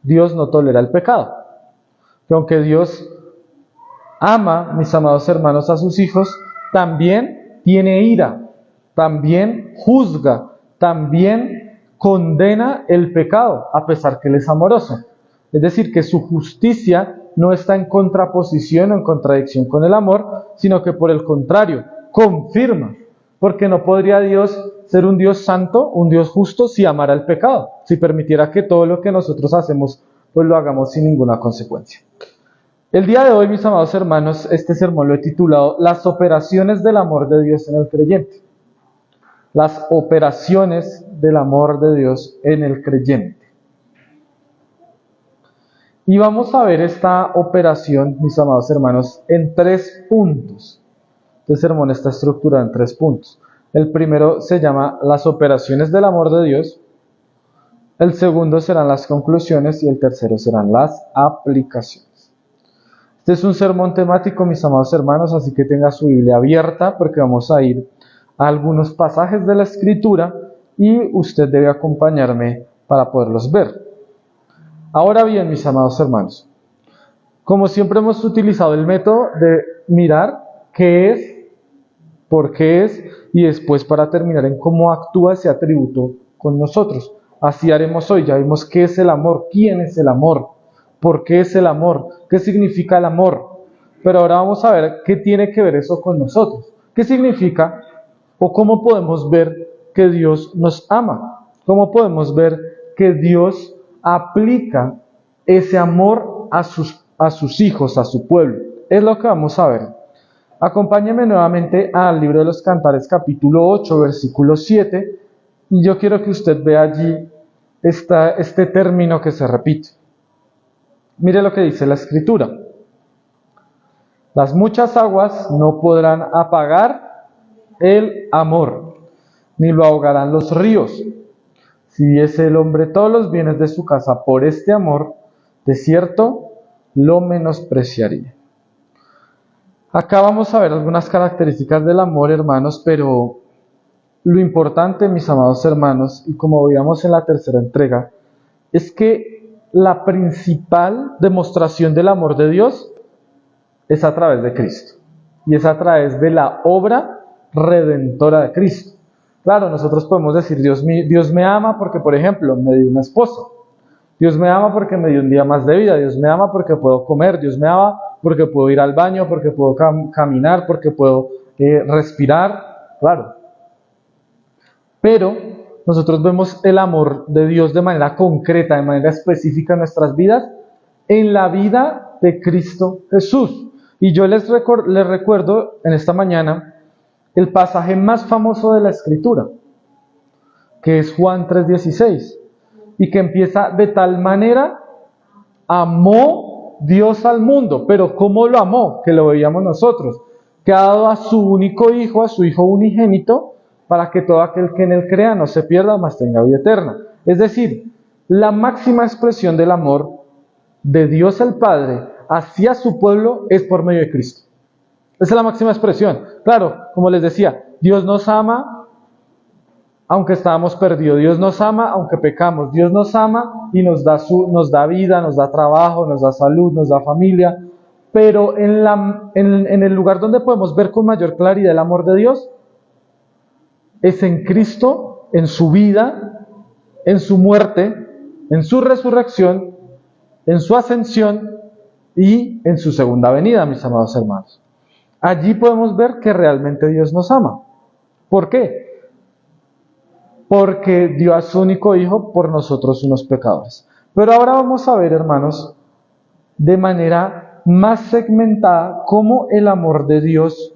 Dios no tolera el pecado. Que aunque Dios ama, mis amados hermanos, a sus hijos, también tiene ira, también juzga, también condena el pecado, a pesar que Él es amoroso. Es decir, que su justicia no está en contraposición o en contradicción con el amor, sino que por el contrario, confirma. Porque no podría Dios ser un Dios santo, un Dios justo, si amara el pecado, si permitiera que todo lo que nosotros hacemos, pues lo hagamos sin ninguna consecuencia. El día de hoy, mis amados hermanos, este sermón lo he titulado Las operaciones del amor de Dios en el creyente. Las operaciones del amor de Dios en el creyente. Y vamos a ver esta operación, mis amados hermanos, en 3 puntos. Este sermón está estructurado en 3 puntos. El primero se llama las operaciones del amor de Dios. El segundo serán las conclusiones y el tercero serán las aplicaciones. Este es un sermón temático, mis amados hermanos, así que tenga su Biblia abierta porque vamos a ir a algunos pasajes de la Escritura y usted debe acompañarme para poderlos ver. Ahora bien, mis amados hermanos, como siempre hemos utilizado el método de mirar qué es, por qué es y después para terminar en cómo actúa ese atributo con nosotros. Así haremos hoy. Ya vimos qué es el amor, quién es el amor, por qué es el amor, qué significa el amor. Pero ahora vamos a ver qué tiene que ver eso con nosotros. ¿Qué significa o cómo podemos ver que Dios nos ama? ¿Cómo podemos ver que Dios aplica ese amor a sus hijos, a su pueblo? Es lo que vamos a ver. Acompáñeme nuevamente al libro de los Cantares, capítulo 8, versículo 7, y yo quiero que usted vea allí este término que se repite. Mire lo que dice la Escritura. Las muchas aguas no podrán apagar el amor, ni lo ahogarán los ríos. Si diese el hombre todos los bienes de su casa por este amor, de cierto lo menospreciaría. Acá vamos a ver algunas características del amor, hermanos, pero lo importante, mis amados hermanos, y como veíamos en la tercera entrega, es que la principal demostración del amor de Dios es a través de Cristo. Y es a través de la obra redentora de Cristo. Claro, nosotros podemos decir, Dios me ama porque, por ejemplo, me dio una esposa. Dios me ama porque me dio un día más de vida. Dios me ama porque puedo comer. Dios me ama porque puedo ir al baño, porque puedo caminar, porque puedo respirar. Claro. Pero nosotros vemos el amor de Dios de manera concreta, de manera específica en nuestras vidas, en la vida de Cristo Jesús. Y yo les recuerdo en esta mañana el pasaje más famoso de la Escritura, que es Juan 3:16, y que empieza: de tal manera amó Dios al mundo. Pero ¿cómo lo amó? Que lo veíamos nosotros, que ha dado a su único Hijo, a su Hijo unigénito, para que todo aquel que en Él crea no se pierda, mas tenga vida eterna. Es decir, la máxima expresión del amor de Dios el Padre hacia su pueblo es por medio de Cristo. Esa es la máxima expresión. Claro, como les decía, Dios nos ama aunque estábamos perdidos. Dios nos ama aunque pecamos. Dios nos ama y nos da vida, nos da trabajo, nos da salud, nos da familia. Pero en el lugar donde podemos ver con mayor claridad el amor de Dios es en Cristo, en su vida, en su muerte, en su resurrección, en su ascensión y en su segunda venida, mis amados hermanos. Allí podemos ver que realmente Dios nos ama. ¿Por qué? Porque dio a su único Hijo por nosotros unos pecadores. Pero ahora vamos a ver, hermanos, de manera más segmentada cómo el amor de Dios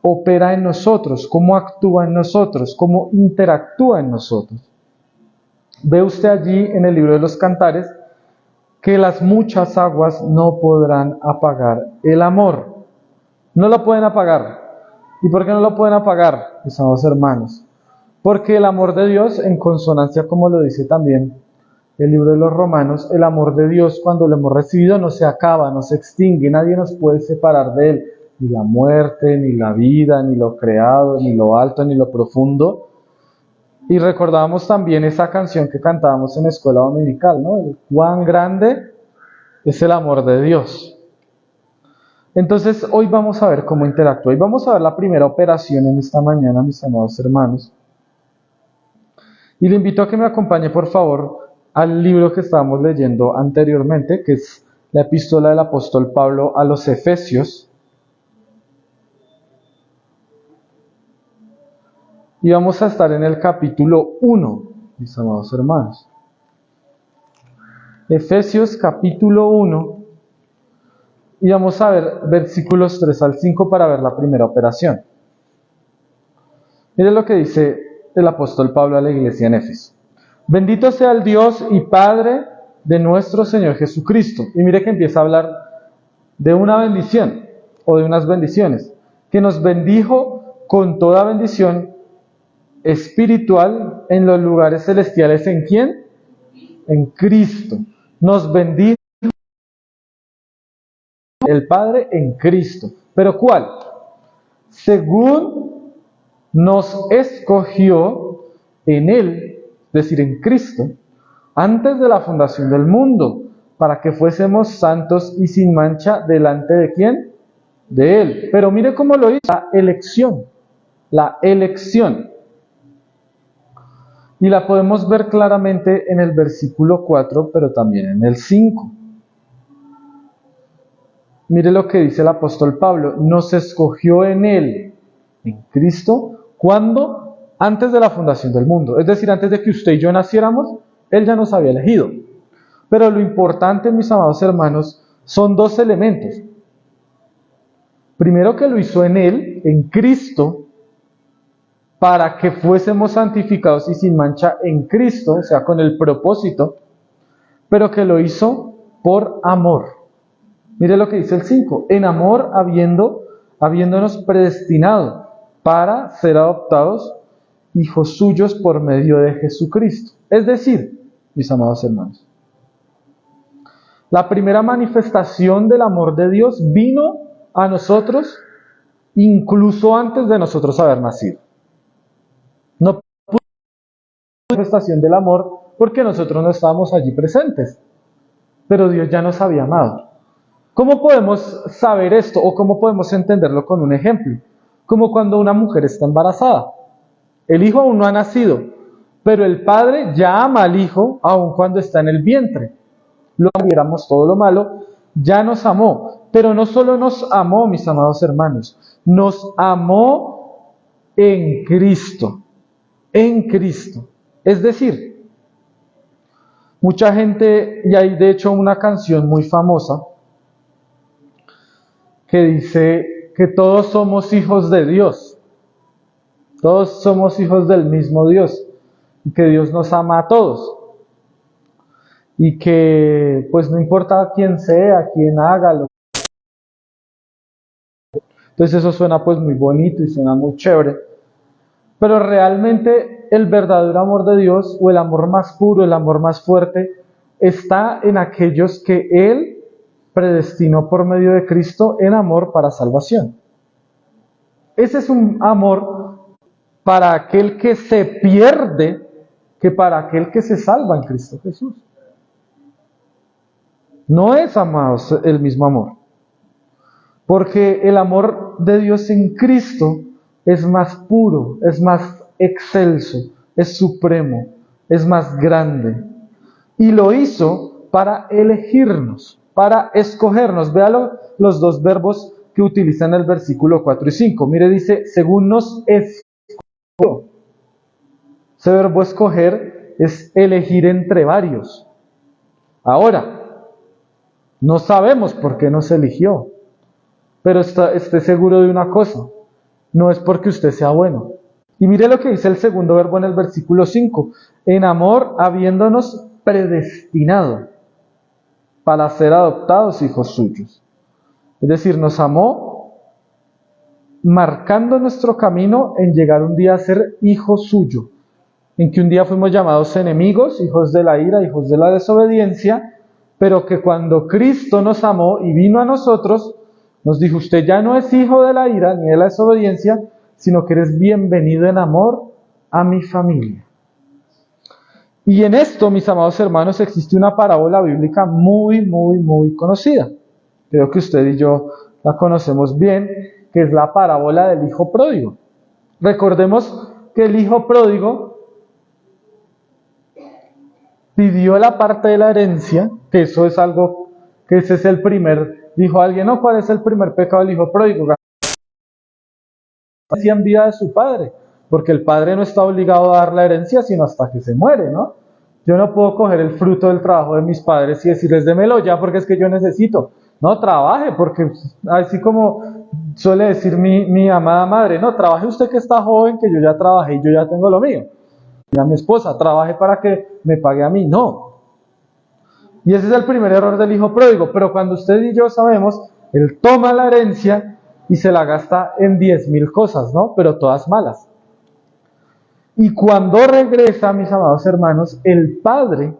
opera en nosotros, cómo actúa en nosotros, cómo interactúa en nosotros. Ve usted allí en el libro de los Cantares que las muchas aguas no podrán apagar el amor. No lo pueden apagar. ¿Y por qué no lo pueden apagar, mis amados hermanos? Porque el amor de Dios, en consonancia como lo dice también el libro de los Romanos, el amor de Dios cuando lo hemos recibido no se acaba, no se extingue, nadie nos puede separar de Él. Ni la muerte, ni la vida, ni lo creado, ni lo alto, ni lo profundo. Y recordábamos también esa canción que cantábamos en la escuela dominical, ¿no? El cuán grande es el amor de Dios. Entonces, hoy vamos a ver cómo interactúa. Y vamos a ver la primera operación en esta mañana, mis amados hermanos. Y le invito a que me acompañe, por favor, al libro que estábamos leyendo anteriormente, que es la epístola del apóstol Pablo a los Efesios. Y vamos a estar en el capítulo 1, mis amados hermanos. Efesios capítulo 1. Y vamos a ver versículos 3 al 5 para ver la primera operación. Mire lo que dice el apóstol Pablo a la iglesia en Éfeso. Bendito sea el Dios y Padre de nuestro Señor Jesucristo. Y mire que empieza a hablar de una bendición, o de unas bendiciones, que nos bendijo con toda bendición espiritual en los lugares celestiales. ¿En quién? En Cristo. Nos bendijo el Padre en Cristo. ¿Pero cuál? Según nos escogió en Él, es decir, en Cristo, antes de la fundación del mundo, para que fuésemos santos y sin mancha delante de ¿quién? De Él. Pero mire cómo lo hizo, la elección. La elección. Y la podemos ver claramente en el versículo 4, pero también en el 5. Mire lo que dice el apóstol Pablo. Nos escogió en Él, en Cristo, ¿cuándo? Antes de la fundación del mundo. Es decir, antes de que usted y yo naciéramos, Él ya nos había elegido. Pero lo importante, mis amados hermanos, son dos elementos. Primero, que lo hizo en Él, en Cristo, para que fuésemos santificados y sin mancha en Cristo, o sea, con el propósito, pero que lo hizo por amor. Mire lo que dice el 5. En amor, habiéndonos predestinado para ser adoptados hijos suyos por medio de Jesucristo. Es decir, mis amados hermanos, la primera manifestación del amor de Dios vino a nosotros incluso antes de nosotros haber nacido. No pudo haber manifestación del amor porque nosotros no estábamos allí presentes, pero Dios ya nos había amado. ¿Cómo podemos saber esto o cómo podemos entenderlo con un ejemplo? Como cuando una mujer está embarazada. El hijo aún no ha nacido, pero el padre ya ama al hijo aun cuando está en el vientre. Lo viéramos todo lo malo, ya nos amó. Pero no solo nos amó, mis amados hermanos, nos amó en Cristo. En Cristo. Es decir, mucha gente, y hay de hecho una canción muy famosa, que dice que todos somos hijos de Dios. Todos somos hijos del mismo Dios. Y que Dios nos ama a todos. Y que pues no importa quién sea, quién haga lo. Entonces eso suena pues muy bonito y suena muy chévere. Pero realmente el verdadero amor de Dios, o el amor más puro, el amor más fuerte, está en aquellos que Él predestinó por medio de Cristo en amor para salvación. Ese es un amor para aquel que se pierde, que para aquel que se salva en Cristo Jesús. No es, amados, el mismo amor. Porque el amor de Dios en Cristo es más puro, es más excelso, es supremo, es más grande. Y lo hizo para elegirnos, para escogernos. Véalo, los dos verbos que utiliza en el versículo 4 y 5. Mire, dice, según nos escogió. Ese verbo escoger es elegir entre varios. Ahora, no sabemos por qué nos eligió, pero esté seguro de una cosa, no es porque usted sea bueno. Y mire lo que dice el segundo verbo en el versículo 5. En amor, habiéndonos predestinado para ser adoptados hijos suyos. Es decir, nos amó marcando nuestro camino en llegar un día a ser hijo suyo. En que un día fuimos llamados enemigos, hijos de la ira, hijos de la desobediencia, pero que cuando Cristo nos amó y vino a nosotros, nos dijo, usted ya no es hijo de la ira ni de la desobediencia, sino que eres bienvenido en amor a mi familia. Y en esto, mis amados hermanos, existe una parábola bíblica muy conocida. Creo que usted y yo la conocemos bien, que es la parábola del hijo pródigo. Recordemos que el hijo pródigo pidió la parte de la herencia, que eso es algo, que ese es el primer, dijo alguien, ¿no? ¿Cuál es el primer pecado del hijo pródigo? Hacía en vida de su padre, porque el padre no está obligado a dar la herencia sino hasta que se muere, ¿no? Yo no puedo coger el fruto del trabajo de mis padres y decirles, démelo ya porque es que yo necesito. No, trabaje, porque así como suele decir mi amada madre, no, trabaje usted que está joven, que yo ya trabajé y yo ya tengo lo mío. Y a mi esposa, trabaje para que me pague a mí. No. Y ese es el primer error del hijo pródigo. Pero cuando usted y yo sabemos, él toma la herencia y se la gasta en 10,000 cosas, ¿no? Pero todas malas. Y cuando regresa, mis amados hermanos, el padre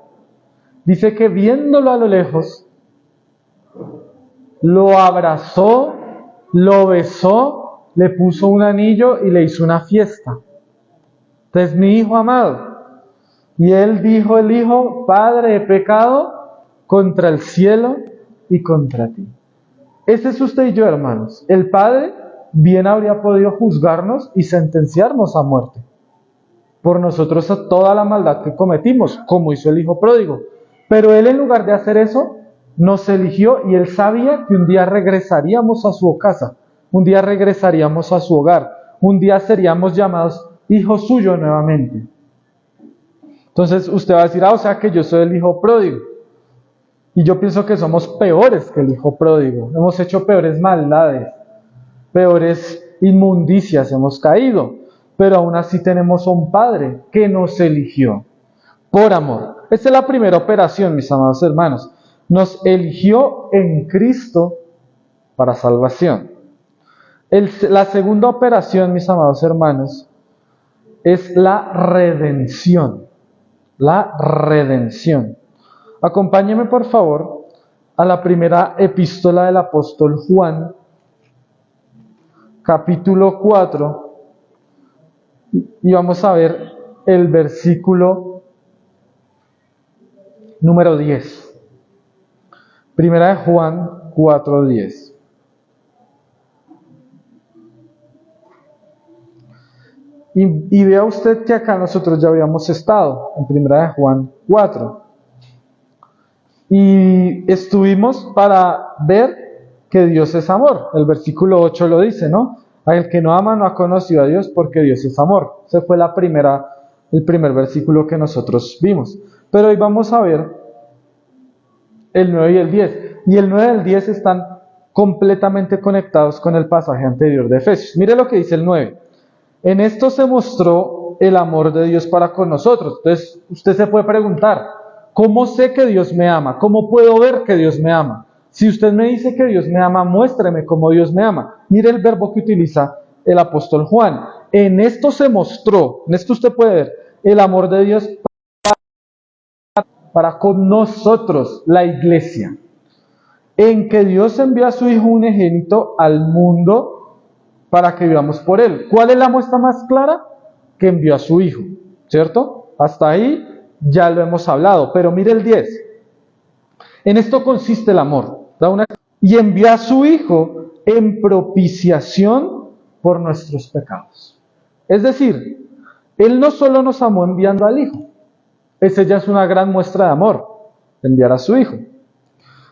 dice que viéndolo a lo lejos, lo abrazó, lo besó, le puso un anillo y le hizo una fiesta. Entonces, mi hijo amado. Y él dijo, el hijo, Padre, he pecado contra el cielo y contra ti. Ese es usted y yo, hermanos. El Padre bien habría podido juzgarnos y sentenciarnos a muerte por nosotros a toda la maldad que cometimos, como hizo el hijo pródigo. Pero él, en lugar de hacer eso, nos eligió y él sabía que un día regresaríamos a su casa, un día regresaríamos a su hogar, un día seríamos llamados hijos suyos nuevamente. Entonces usted va a decir, o sea que yo soy el hijo pródigo. Y yo pienso que somos peores que el hijo pródigo. Hemos hecho peores maldades, peores inmundicias hemos caído. Pero aún así tenemos a un Padre que nos eligió por amor. Esta es la primera operación, mis amados hermanos. Nos eligió en Cristo para salvación. La segunda operación, mis amados hermanos, es la redención. La redención. Acompáñeme, por favor, a la primera epístola del apóstol Juan, capítulo 4, y vamos a ver el versículo número 10. Primera de Juan 4:10. Y vea usted que acá nosotros ya habíamos estado en Primera de Juan 4. Y estuvimos para ver que Dios es amor. El versículo 8 lo dice, ¿no? El que no ama no ha conocido a Dios porque Dios es amor. Ese fue el primer versículo que nosotros vimos. Pero hoy vamos a ver el 9 y el 10. Y el 9 y el 10 están completamente conectados con el pasaje anterior de Efesios. Mire lo que dice el 9. En esto se mostró el amor de Dios para con nosotros. Entonces, usted se puede preguntar, ¿cómo sé que Dios me ama? ¿Cómo puedo ver que Dios me ama? Si usted me dice que Dios me ama, muéstreme cómo Dios me ama. Mire el verbo que utiliza el apóstol Juan. En esto se mostró, en esto usted puede ver, el amor de Dios para con nosotros, la iglesia. En que Dios envió a su Hijo unigénito al mundo para que vivamos por Él. ¿Cuál es la muestra más clara? Que envió a su Hijo, ¿cierto? Hasta ahí ya lo hemos hablado, pero mire el 10. En esto consiste el amor. Y envió a su Hijo en propiciación por nuestros pecados. Es decir, Él no solo nos amó enviando al Hijo, esa ya es una gran muestra de amor, enviar a su Hijo,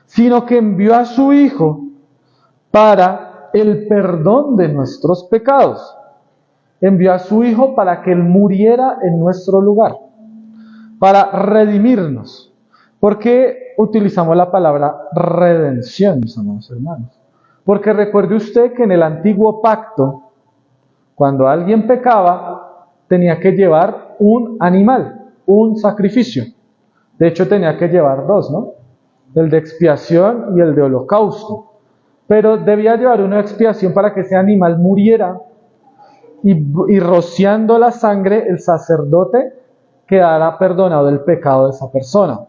sino que envió a su Hijo para el perdón de nuestros pecados. Envió a su Hijo para que Él muriera en nuestro lugar, para redimirnos. ¿Por qué utilizamos la palabra redención, mis amados hermanos? Porque recuerde usted que en el antiguo pacto, cuando alguien pecaba, tenía que llevar un animal, un sacrificio. De hecho, tenía que llevar dos, ¿no? El de expiación y el de holocausto. Pero debía llevar uno de expiación para que ese animal muriera y rociando la sangre, el sacerdote quedara perdonado del pecado de esa persona.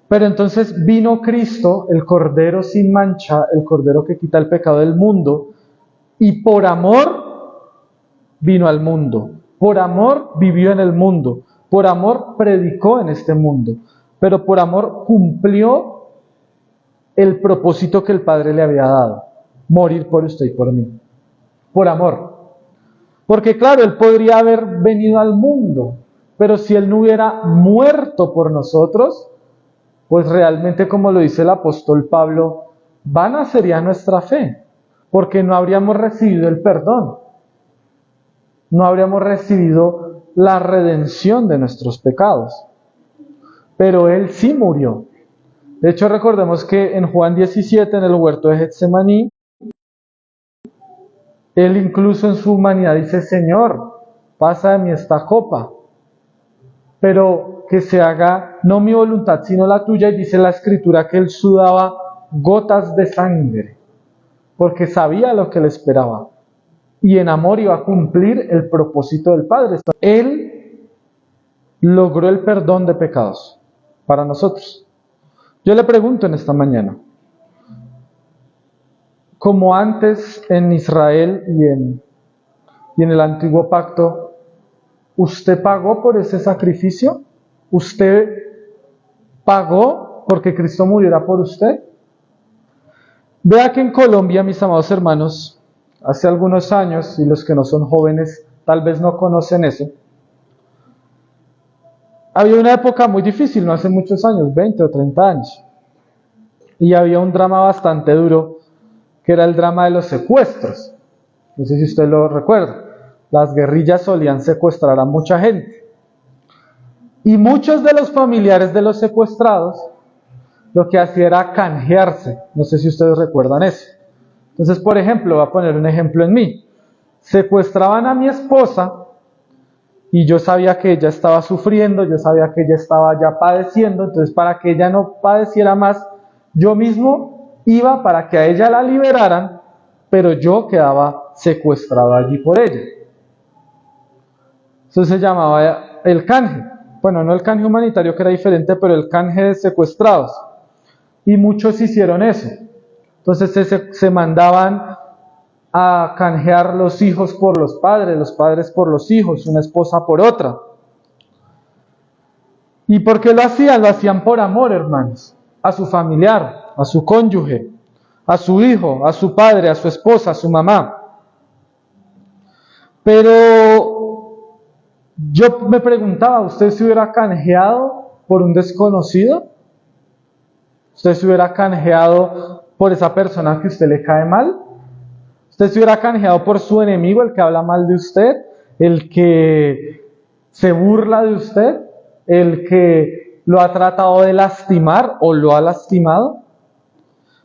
Pero entonces vino Cristo, el Cordero sin mancha, el Cordero que quita el pecado del mundo, y por amor vino al mundo. Por amor vivió en el mundo. Por amor predicó en este mundo, pero por amor cumplió el propósito que el Padre le había dado, morir por usted y por mí, por amor. Porque claro, Él podría haber venido al mundo, pero si Él no hubiera muerto por nosotros, pues realmente, como lo dice el apóstol Pablo, vana sería nuestra fe, porque no habríamos recibido el perdón, no habríamos recibido la redención de nuestros pecados. Pero Él sí murió. De hecho, recordemos que en Juan 17, en el huerto de Getsemaní, Él incluso en su humanidad dice: Señor, pasa de mí esta copa, pero que se haga no mi voluntad sino la tuya. Y dice la Escritura que Él sudaba gotas de sangre, porque sabía lo que le esperaba, y en amor iba a cumplir el propósito del Padre. Él logró el perdón de pecados para nosotros. Yo le pregunto en esta mañana, como antes en Israel y en el antiguo pacto, ¿usted pagó por ese sacrificio? ¿Usted pagó porque Cristo muriera por usted? Vea que en Colombia, mis amados hermanos, hace algunos años, y los que no son jóvenes tal vez no conocen eso, había una época muy difícil, no hace muchos años, 20 o 30 años, y había un drama bastante duro, que era el drama de los secuestros. No sé si usted lo recuerda. Las guerrillas solían secuestrar a mucha gente. Y muchos de los familiares de los secuestrados lo que hacían era canjearse. No sé si ustedes recuerdan eso. Entonces, por ejemplo, voy a poner un ejemplo en mí. Secuestraban a mi esposa y yo sabía que ella estaba sufriendo, yo sabía que ella estaba ya padeciendo. Entonces, para que ella no padeciera más, yo mismo iba para que a ella la liberaran, pero yo quedaba secuestrado allí por ella. Eso se llamaba el canje. Bueno, no el canje humanitario, que era diferente, pero el canje de secuestrados. Y muchos hicieron eso. Entonces se mandaban a canjear los hijos por los padres por los hijos, una esposa por otra. ¿Y por qué lo hacían? Lo hacían por amor, hermanos, a su familiar, a su cónyuge, a su hijo, a su padre, a su esposa, a su mamá. Pero yo me preguntaba, ¿usted se hubiera canjeado por un desconocido? ¿Usted se hubiera canjeado por esa persona que a usted le cae mal? ¿Usted se hubiera canjeado por su enemigo, el que habla mal de usted, el que se burla de usted, el que lo ha tratado de lastimar o lo ha lastimado?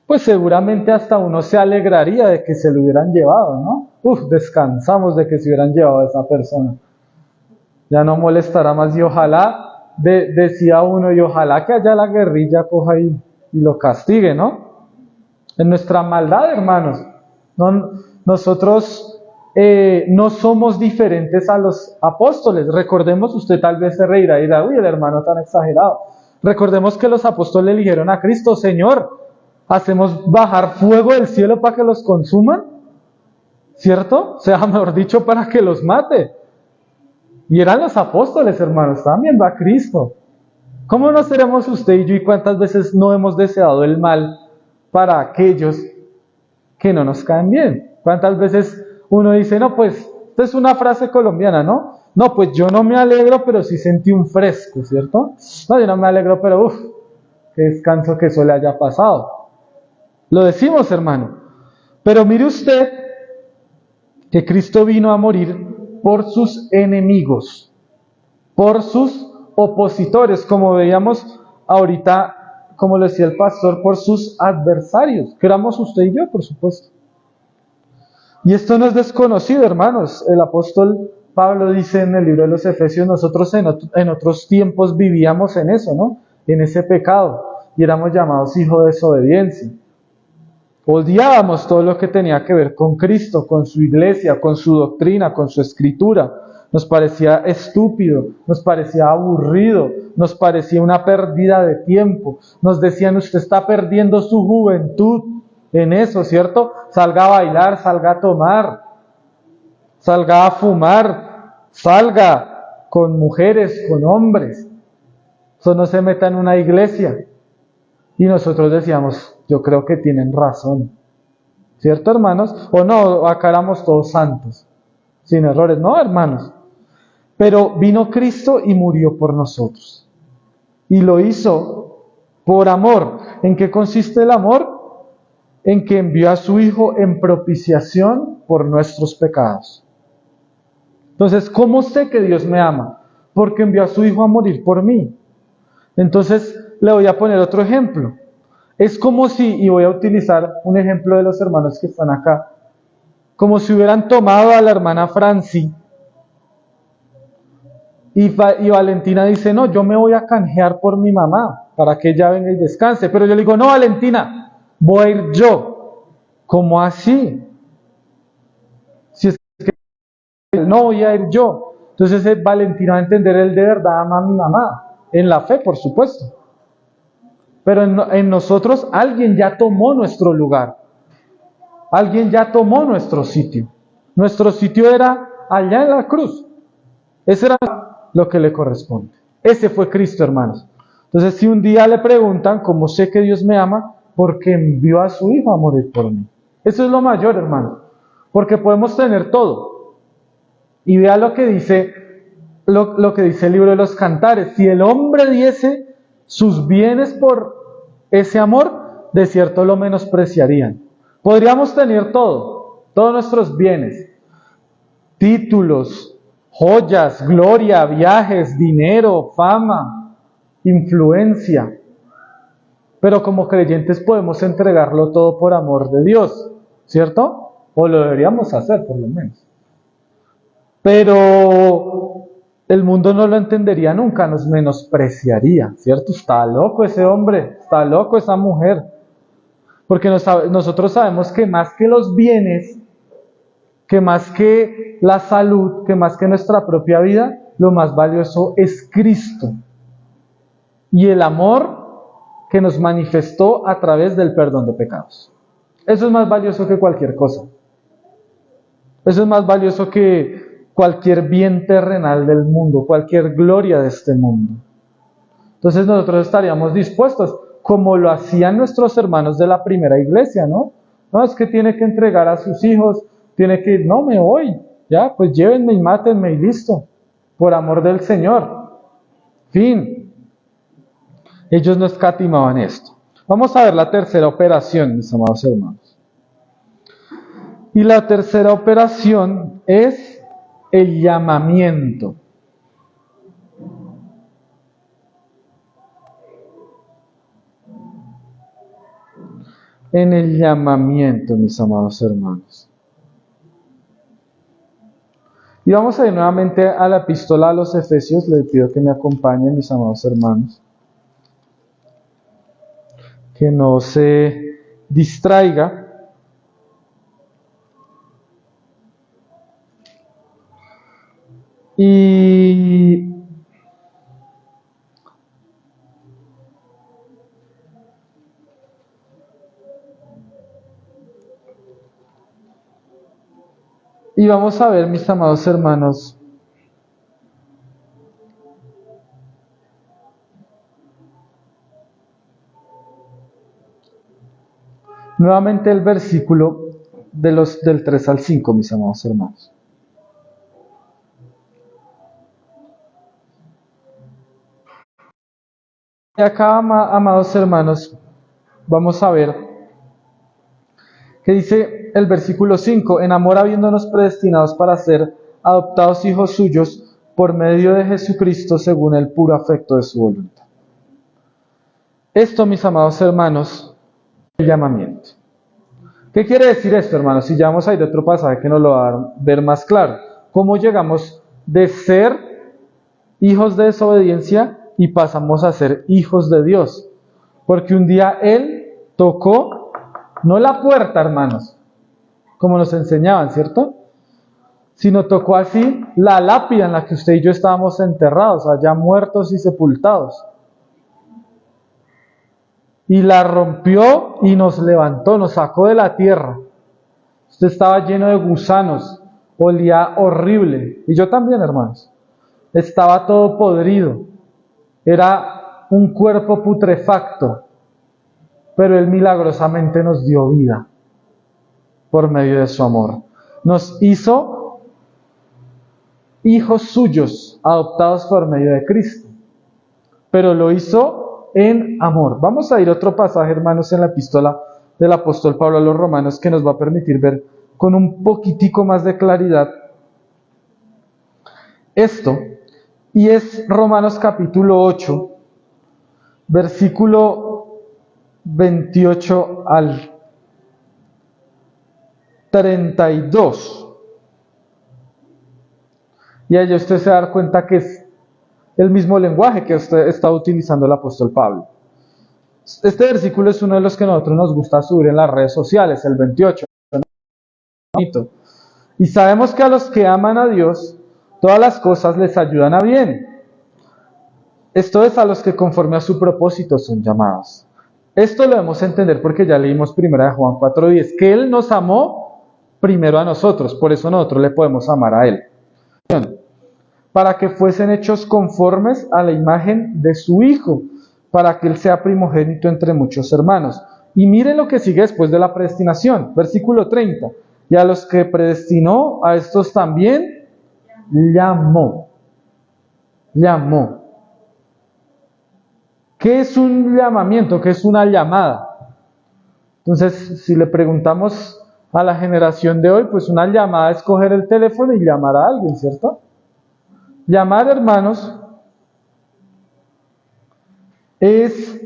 Pues seguramente hasta uno se alegraría de que se lo hubieran llevado, ¿no? Descansamos de que se hubieran llevado a esa persona. Ya no molestará más, y ojalá, decía uno, y ojalá que allá la guerrilla coja y lo castigue, ¿no? En nuestra maldad, hermanos, nosotros no somos diferentes a los apóstoles. Recordemos, usted tal vez se reirá y dirá: uy, el hermano tan exagerado. Recordemos que los apóstoles eligieron a Cristo. Señor, ¿hacemos bajar fuego del cielo para que los consuman? ¿Cierto? O sea, mejor dicho, para que los mate. Y eran los apóstoles, hermanos, estaban viendo a Cristo. ¿Cómo no seremos usted y yo? ¿Y cuántas veces no hemos deseado el mal para aquellos que no nos caen bien? ¿Cuántas veces uno dice: no, pues, esta es una frase colombiana, ¿no? No, pues yo no me alegro, pero sí sentí un fresco, ¿cierto? No, yo no me alegro, pero qué descanso que eso le haya pasado. Lo decimos, hermano. Pero mire usted que Cristo vino a morir por sus enemigos, por sus opositores, como veíamos ahorita, como le decía el pastor, por sus adversarios, que éramos usted y yo, por supuesto. Y esto no es desconocido, hermanos. El apóstol Pablo dice en el libro de los Efesios: nosotros en otros tiempos vivíamos en eso, ¿no? En ese pecado, y éramos llamados hijos de desobediencia. Odiábamos todo lo que tenía que ver con Cristo, con su iglesia, con su doctrina, con su escritura. Nos parecía estúpido, nos parecía aburrido, nos parecía una pérdida de tiempo. Nos decían: usted está perdiendo su juventud en eso, ¿cierto? Salga a bailar, salga a tomar, salga a fumar, salga con mujeres, con hombres. Eso no se meta en una iglesia. Y nosotros decíamos, yo creo que tienen razón. ¿Cierto, hermanos? O no, acá éramos todos santos, sin errores. No, hermanos. Pero vino Cristo y murió por nosotros. Y lo hizo por amor. ¿En qué consiste el amor? En que envió a su Hijo en propiciación por nuestros pecados. Entonces, ¿cómo sé que Dios me ama? Porque envió a su Hijo a morir por mí. Entonces, le voy a poner otro ejemplo. Es como si, y voy a utilizar un ejemplo de los hermanos que están acá, como si hubieran tomado a la hermana Franci y Valentina dice, no, yo me voy a canjear por mi mamá para que ella venga y descanse. Pero yo le digo, no, Valentina, voy a ir yo. ¿Cómo así? Si es que no voy a ir yo. Entonces Valentina va a entender, él de verdad ama a mi mamá. En la fe, por supuesto. Pero en nosotros alguien ya tomó nuestro lugar. Alguien ya tomó nuestro sitio. Nuestro sitio era allá en la cruz. Ese era lo que le corresponde. Ese fue Cristo, hermanos. Entonces, si un día le preguntan, ¿cómo sé que Dios me ama? Porque envió a su Hijo a morir por mí. Eso es lo mayor, hermanos. Porque podemos tener todo. Y vea lo que dice, lo que dice el libro de los Cantares. Si el hombre diese sus bienes por ese amor, de cierto lo menospreciarían. Podríamos tener todo, todos nuestros bienes, títulos, joyas, gloria, viajes, dinero, fama, influencia. Pero como creyentes podemos entregarlo todo por amor de Dios, ¿cierto? O lo deberíamos hacer por lo menos. Pero el mundo no lo entendería nunca, nos menospreciaría, ¿cierto? Está loco ese hombre, está loco esa mujer. Porque nosotros sabemos que más que los bienes, que más que la salud, que más que nuestra propia vida, lo más valioso es Cristo. Y el amor que nos manifestó a través del perdón de pecados. Eso es más valioso que cualquier cosa. Eso es más valioso que cualquier bien terrenal del mundo, cualquier gloria de este mundo. Entonces nosotros estaríamos dispuestos, como lo hacían nuestros hermanos de la primera iglesia, ¿no? No, es que tiene que entregar a sus hijos, tiene que, no, me voy, ya, pues llévenme y mátenme y listo, por amor del Señor. Fin. Ellos no escatimaban esto. Vamos a ver la tercera operación, mis amados hermanos. Y la tercera operación es el llamamiento. En el llamamiento, mis amados hermanos. Y vamos a ir nuevamente a la epístola a los Efesios. Les pido que me acompañen, mis amados hermanos. Que no se distraiga. Y vamos a ver, mis amados hermanos, nuevamente el versículo del 3 al 5, mis amados hermanos. Y acá, amados hermanos, vamos a ver que dice el versículo 5, en amor habiéndonos predestinados para ser adoptados hijos suyos por medio de Jesucristo según el puro afecto de su voluntad. Esto, mis amados hermanos, es el llamamiento. ¿Qué quiere decir esto, hermanos? Si ya vamos a ir a otro pasaje que nos lo va a ver más claro. ¿Cómo llegamos de ser hijos de desobediencia y pasamos a ser hijos de Dios? Porque un día Él tocó, no la puerta, hermanos, como nos enseñaban, ¿cierto? Sino tocó así la lápida en la que usted y yo estábamos enterrados, allá muertos y sepultados. Y la rompió y nos levantó, nos sacó de la tierra. Usted estaba lleno de gusanos, olía horrible. Y yo también, hermanos. estaba todo podrido, era un cuerpo putrefacto, pero Él milagrosamente nos dio vida por medio de su amor. Nos hizo hijos suyos, adoptados por medio de Cristo, pero lo hizo en amor. Vamos a ir a otro pasaje, hermanos, en la epístola del apóstol Pablo a los Romanos, que nos va a permitir ver con un poquitico más de claridad esto, y es Romanos capítulo 8, versículo 28 al 32. Y allí usted se da cuenta que es el mismo lenguaje que usted está utilizando el apóstol Pablo. Este versículo es uno de los que a nosotros nos gusta subir en las redes sociales, el 28. Y sabemos que a los que aman a Dios, todas las cosas les ayudan a bien. Esto es a los que conforme a su propósito son llamados. Esto lo debemos entender porque ya leímos 1 Juan 4:10, que Él nos amó primero a nosotros, por eso nosotros le podemos amar a Él. Para que fuesen hechos conformes a la imagen de su Hijo, para que Él sea primogénito entre muchos hermanos. Y miren lo que sigue después de la predestinación, versículo 30. Y a los que predestinó, a estos también llamó. Llamó. ¿Qué es un llamamiento? ¿Qué es una llamada? Entonces, si le preguntamos a la generación de hoy, pues una llamada es coger el teléfono y llamar a alguien, ¿cierto? Llamar, hermanos, es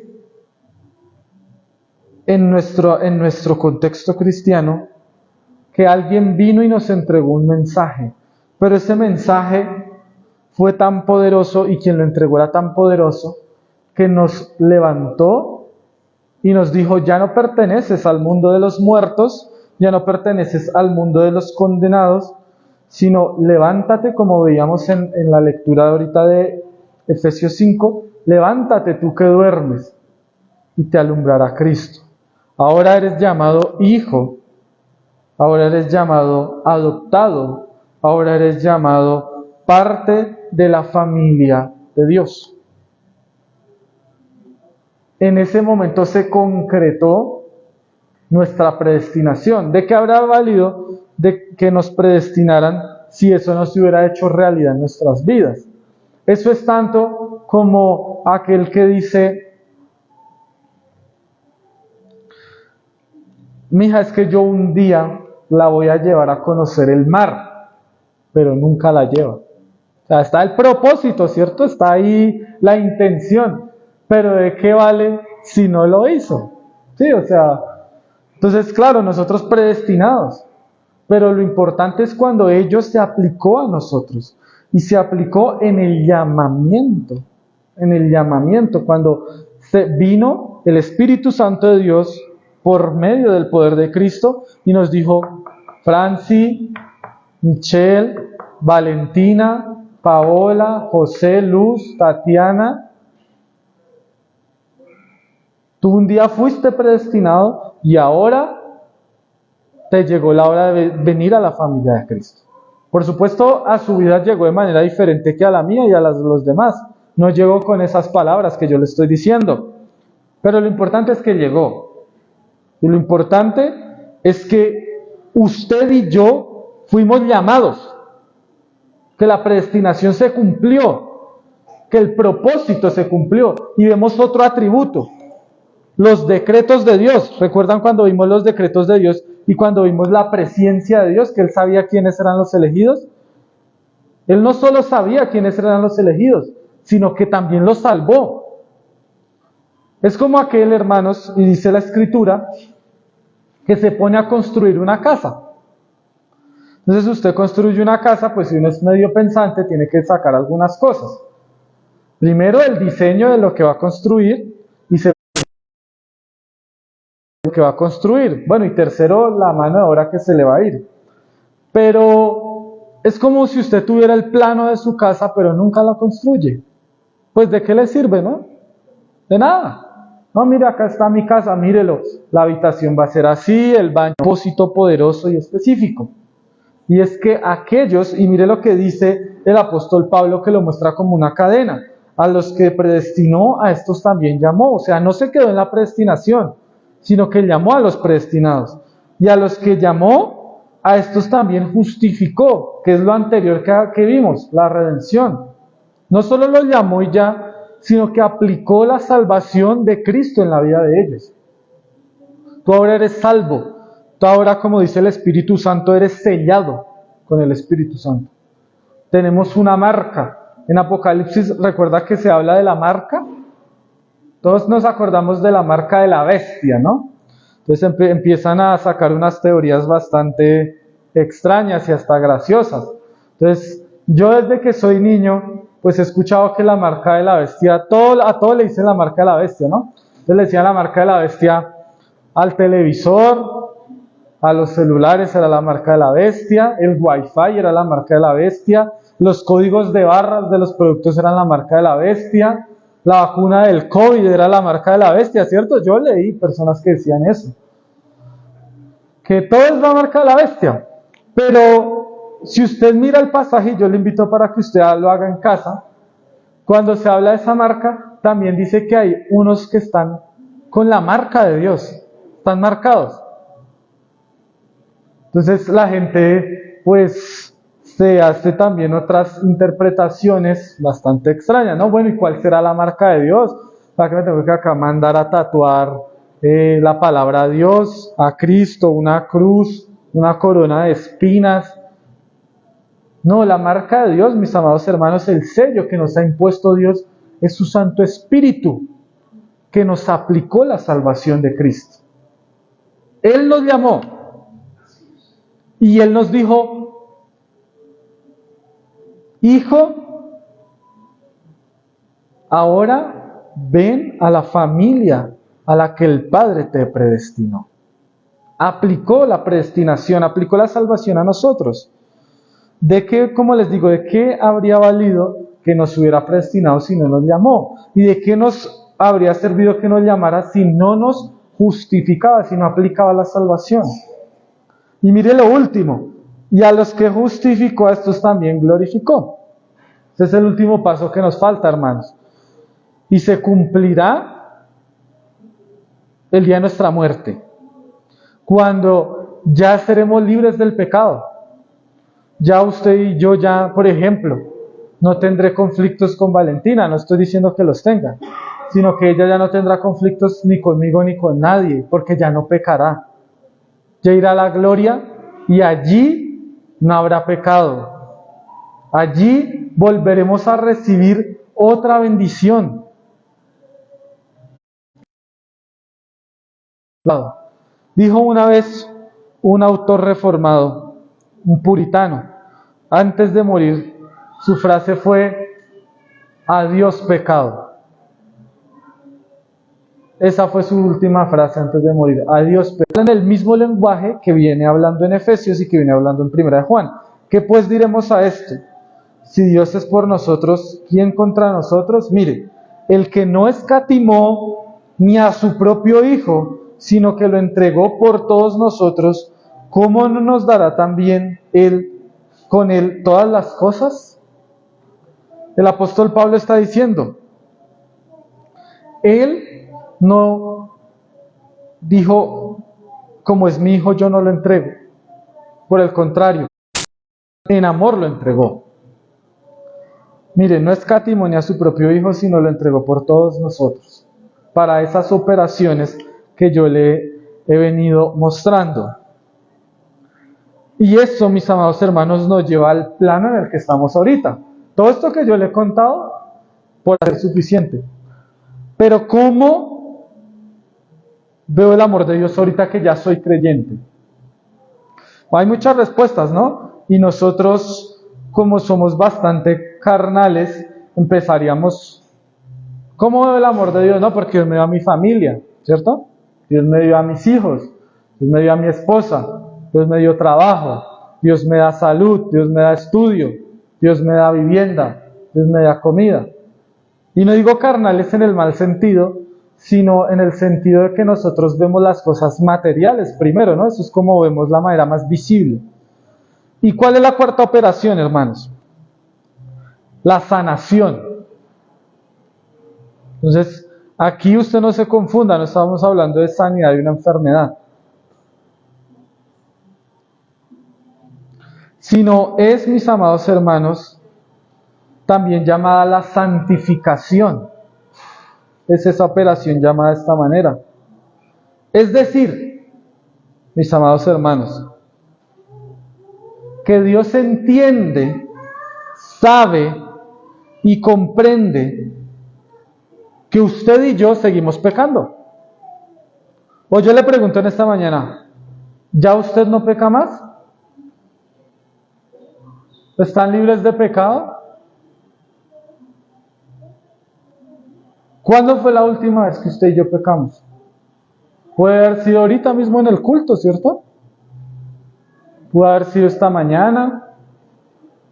en nuestro contexto cristiano que alguien vino y nos entregó un mensaje, pero ese mensaje fue tan poderoso y quien lo entregó era tan poderoso que nos levantó y nos dijo: ya no perteneces al mundo de los muertos, ya no perteneces al mundo de los condenados, sino levántate, como veíamos en la lectura de ahorita de Efesios 5, levántate tú que duermes y te alumbrará Cristo. Ahora eres llamado hijo, ahora eres llamado adoptado, ahora eres llamado parte de la familia de Dios. En ese momento se concretó nuestra predestinación. ¿De qué habrá valido de que nos predestinaran si eso no se hubiera hecho realidad en nuestras vidas? Eso es tanto como aquel que dice: mija, es que yo un día la voy a llevar a conocer el mar, pero nunca la lleva. O sea, está el propósito, ¿cierto? Está ahí la intención, pero ¿de qué vale si no lo hizo? Sí, o sea, entonces, claro, nosotros predestinados, pero lo importante es cuando ello se aplicó a nosotros, y se aplicó en el llamamiento, cuando vino el Espíritu Santo de Dios por medio del poder de Cristo y nos dijo: Franci, Michelle, Valentina, Paola, José, Luz, Tatiana, tú un día fuiste predestinado y ahora te llegó la hora de venir a la familia de Cristo. Por supuesto, a su vida llegó de manera diferente que a la mía y a las de los demás. No llegó con esas palabras que yo le estoy diciendo, pero lo importante es que llegó. Y lo importante es que usted y yo fuimos llamados, que la predestinación se cumplió, que el propósito se cumplió. Y vemos otro atributo: los decretos de Dios. ¿Recuerdan cuando vimos los decretos de Dios y cuando vimos la presencia de Dios, que Él sabía quiénes eran los elegidos? Él no solo sabía quiénes eran los elegidos, sino que también los salvó. Es como aquel, hermanos, y dice la Escritura, que se pone a construir una casa. Entonces usted construye una casa, pues si uno es medio pensante, tiene que sacar algunas cosas. Primero, el diseño de lo que va a construir, y segundo, lo que va a construir. Bueno, y tercero, la mano de obra que se le va a ir. Pero es como si usted tuviera el plano de su casa, pero nunca la construye. Pues ¿de qué le sirve, no? De nada. No, mire, acá está mi casa, mírelo. La habitación va a ser así, el baño, propósito poderoso y específico. Y es que aquellos, y mire lo que dice el apóstol Pablo, que lo muestra como una cadena, a los que predestinó, a estos también llamó. O sea, no se quedó en la predestinación, sino que llamó a los predestinados. Y a los que llamó, a estos también justificó, que es lo anterior que vimos, la redención. No solo los llamó y ya, sino que aplicó la salvación de Cristo en la vida de ellos. Tú ahora eres salvo. Tú ahora, como dice el Espíritu Santo, eres sellado con el Espíritu Santo. Tenemos una marca. En Apocalipsis, recuerda que se habla de la marca. Todos nos acordamos de la marca de la bestia, ¿no? Entonces empiezan a sacar unas teorías bastante extrañas y hasta graciosas. Entonces, yo desde que soy niño, pues he escuchado que la marca de la bestia, a todo le dicen la marca de la bestia, ¿no? Entonces le decían la marca de la bestia al televisor, a los celulares era la marca de la bestia, el wifi era la marca de la bestia, los códigos de barras de los productos eran la marca de la bestia, la vacuna del COVID era la marca de la bestia, ¿cierto? Yo leí personas que decían eso, que todo es la marca de la bestia. Pero si usted mira el pasaje, yo le invito para que usted lo haga en casa, cuando se habla de esa marca, también dice que hay unos que están con la marca de Dios, están marcados. Entonces la gente pues se hace también otras interpretaciones bastante extrañas, ¿no? Bueno, ¿y cuál será la marca de Dios? ¿Para qué me tengo que acá mandar a tatuar la palabra Dios, a Cristo, una cruz, una corona de espinas? No, la marca de Dios, mis amados hermanos, el sello que nos ha impuesto Dios es su Santo Espíritu, que nos aplicó la salvación de Cristo. Él nos llamó y Él nos dijo: hijo, ahora ven a la familia a la que el Padre te predestinó. Aplicó la predestinación, aplicó la salvación a nosotros. ¿De qué, como les digo, de qué habría valido que nos hubiera predestinado si no nos llamó? ¿Y de qué nos habría servido que nos llamara si no nos justificaba, si no aplicaba la salvación? Y mire lo último: y a los que justificó, a estos también glorificó. Ese es el último paso que nos falta, hermanos. Y se cumplirá el día de nuestra muerte, cuando ya seremos libres del pecado. Ya usted y yo, ya, por ejemplo, no tendré conflictos con Valentina, no estoy diciendo que los tenga, sino que ella ya no tendrá conflictos ni conmigo ni con nadie, porque ya no pecará. Ya irá a la gloria y allí no habrá pecado. Allí volveremos a recibir otra bendición. Dijo una vez un autor reformado, un puritano, antes de morir, su frase fue: adiós pecado. Esa fue su última frase antes de morir: adiós pecado. En el mismo lenguaje que viene hablando en Efesios y que viene hablando en Primera de Juan. ¿Qué pues diremos a esto? Si Dios es por nosotros, ¿quién contra nosotros? Mire, el que no escatimó ni a su propio Hijo, sino que lo entregó por todos nosotros, ¿cómo no nos dará también con Él todas las cosas? El apóstol Pablo está diciendo, Él no dijo: como es mi Hijo, yo no lo entrego. Por el contrario, en amor lo entregó. Mire, no escatimó ni a su propio Hijo, sino lo entregó por todos nosotros, para esas operaciones que yo le he venido mostrando. Y eso, mis amados hermanos, nos lleva al plano en el que estamos ahorita. Todo esto que yo le he contado por ser suficiente. Pero ¿cómo veo el amor de Dios ahorita que ya soy creyente? Hay muchas respuestas, ¿no? Y nosotros, como somos bastante carnales, empezaríamos: ¿cómo veo el amor de Dios? No, porque Dios me dio a mi familia, ¿cierto? Dios me dio a mis hijos, Dios me dio a mi esposa, Dios me dio trabajo, Dios me da salud, Dios me da estudio, Dios me da vivienda, Dios me da comida. Y no digo carnales en el mal sentido, sino en el sentido de que nosotros vemos las cosas materiales primero, ¿no? Eso es como vemos la manera más visible. ¿Y cuál es la cuarta operación, hermanos? La sanación. Entonces, aquí usted no se confunda, no estamos hablando de sanidad de una enfermedad, sino es, mis amados hermanos, también llamada la santificación. Es esa operación llamada de esta manera. Es decir, mis amados hermanos, que Dios entiende, sabe y comprende que usted y yo seguimos pecando. O yo le pregunto en esta mañana, ¿ya usted no peca más? ¿Están libres de pecado? ¿Cuándo fue la última vez que usted y yo pecamos? Puede haber sido ahorita mismo en el culto, ¿cierto? Pudo haber sido esta mañana,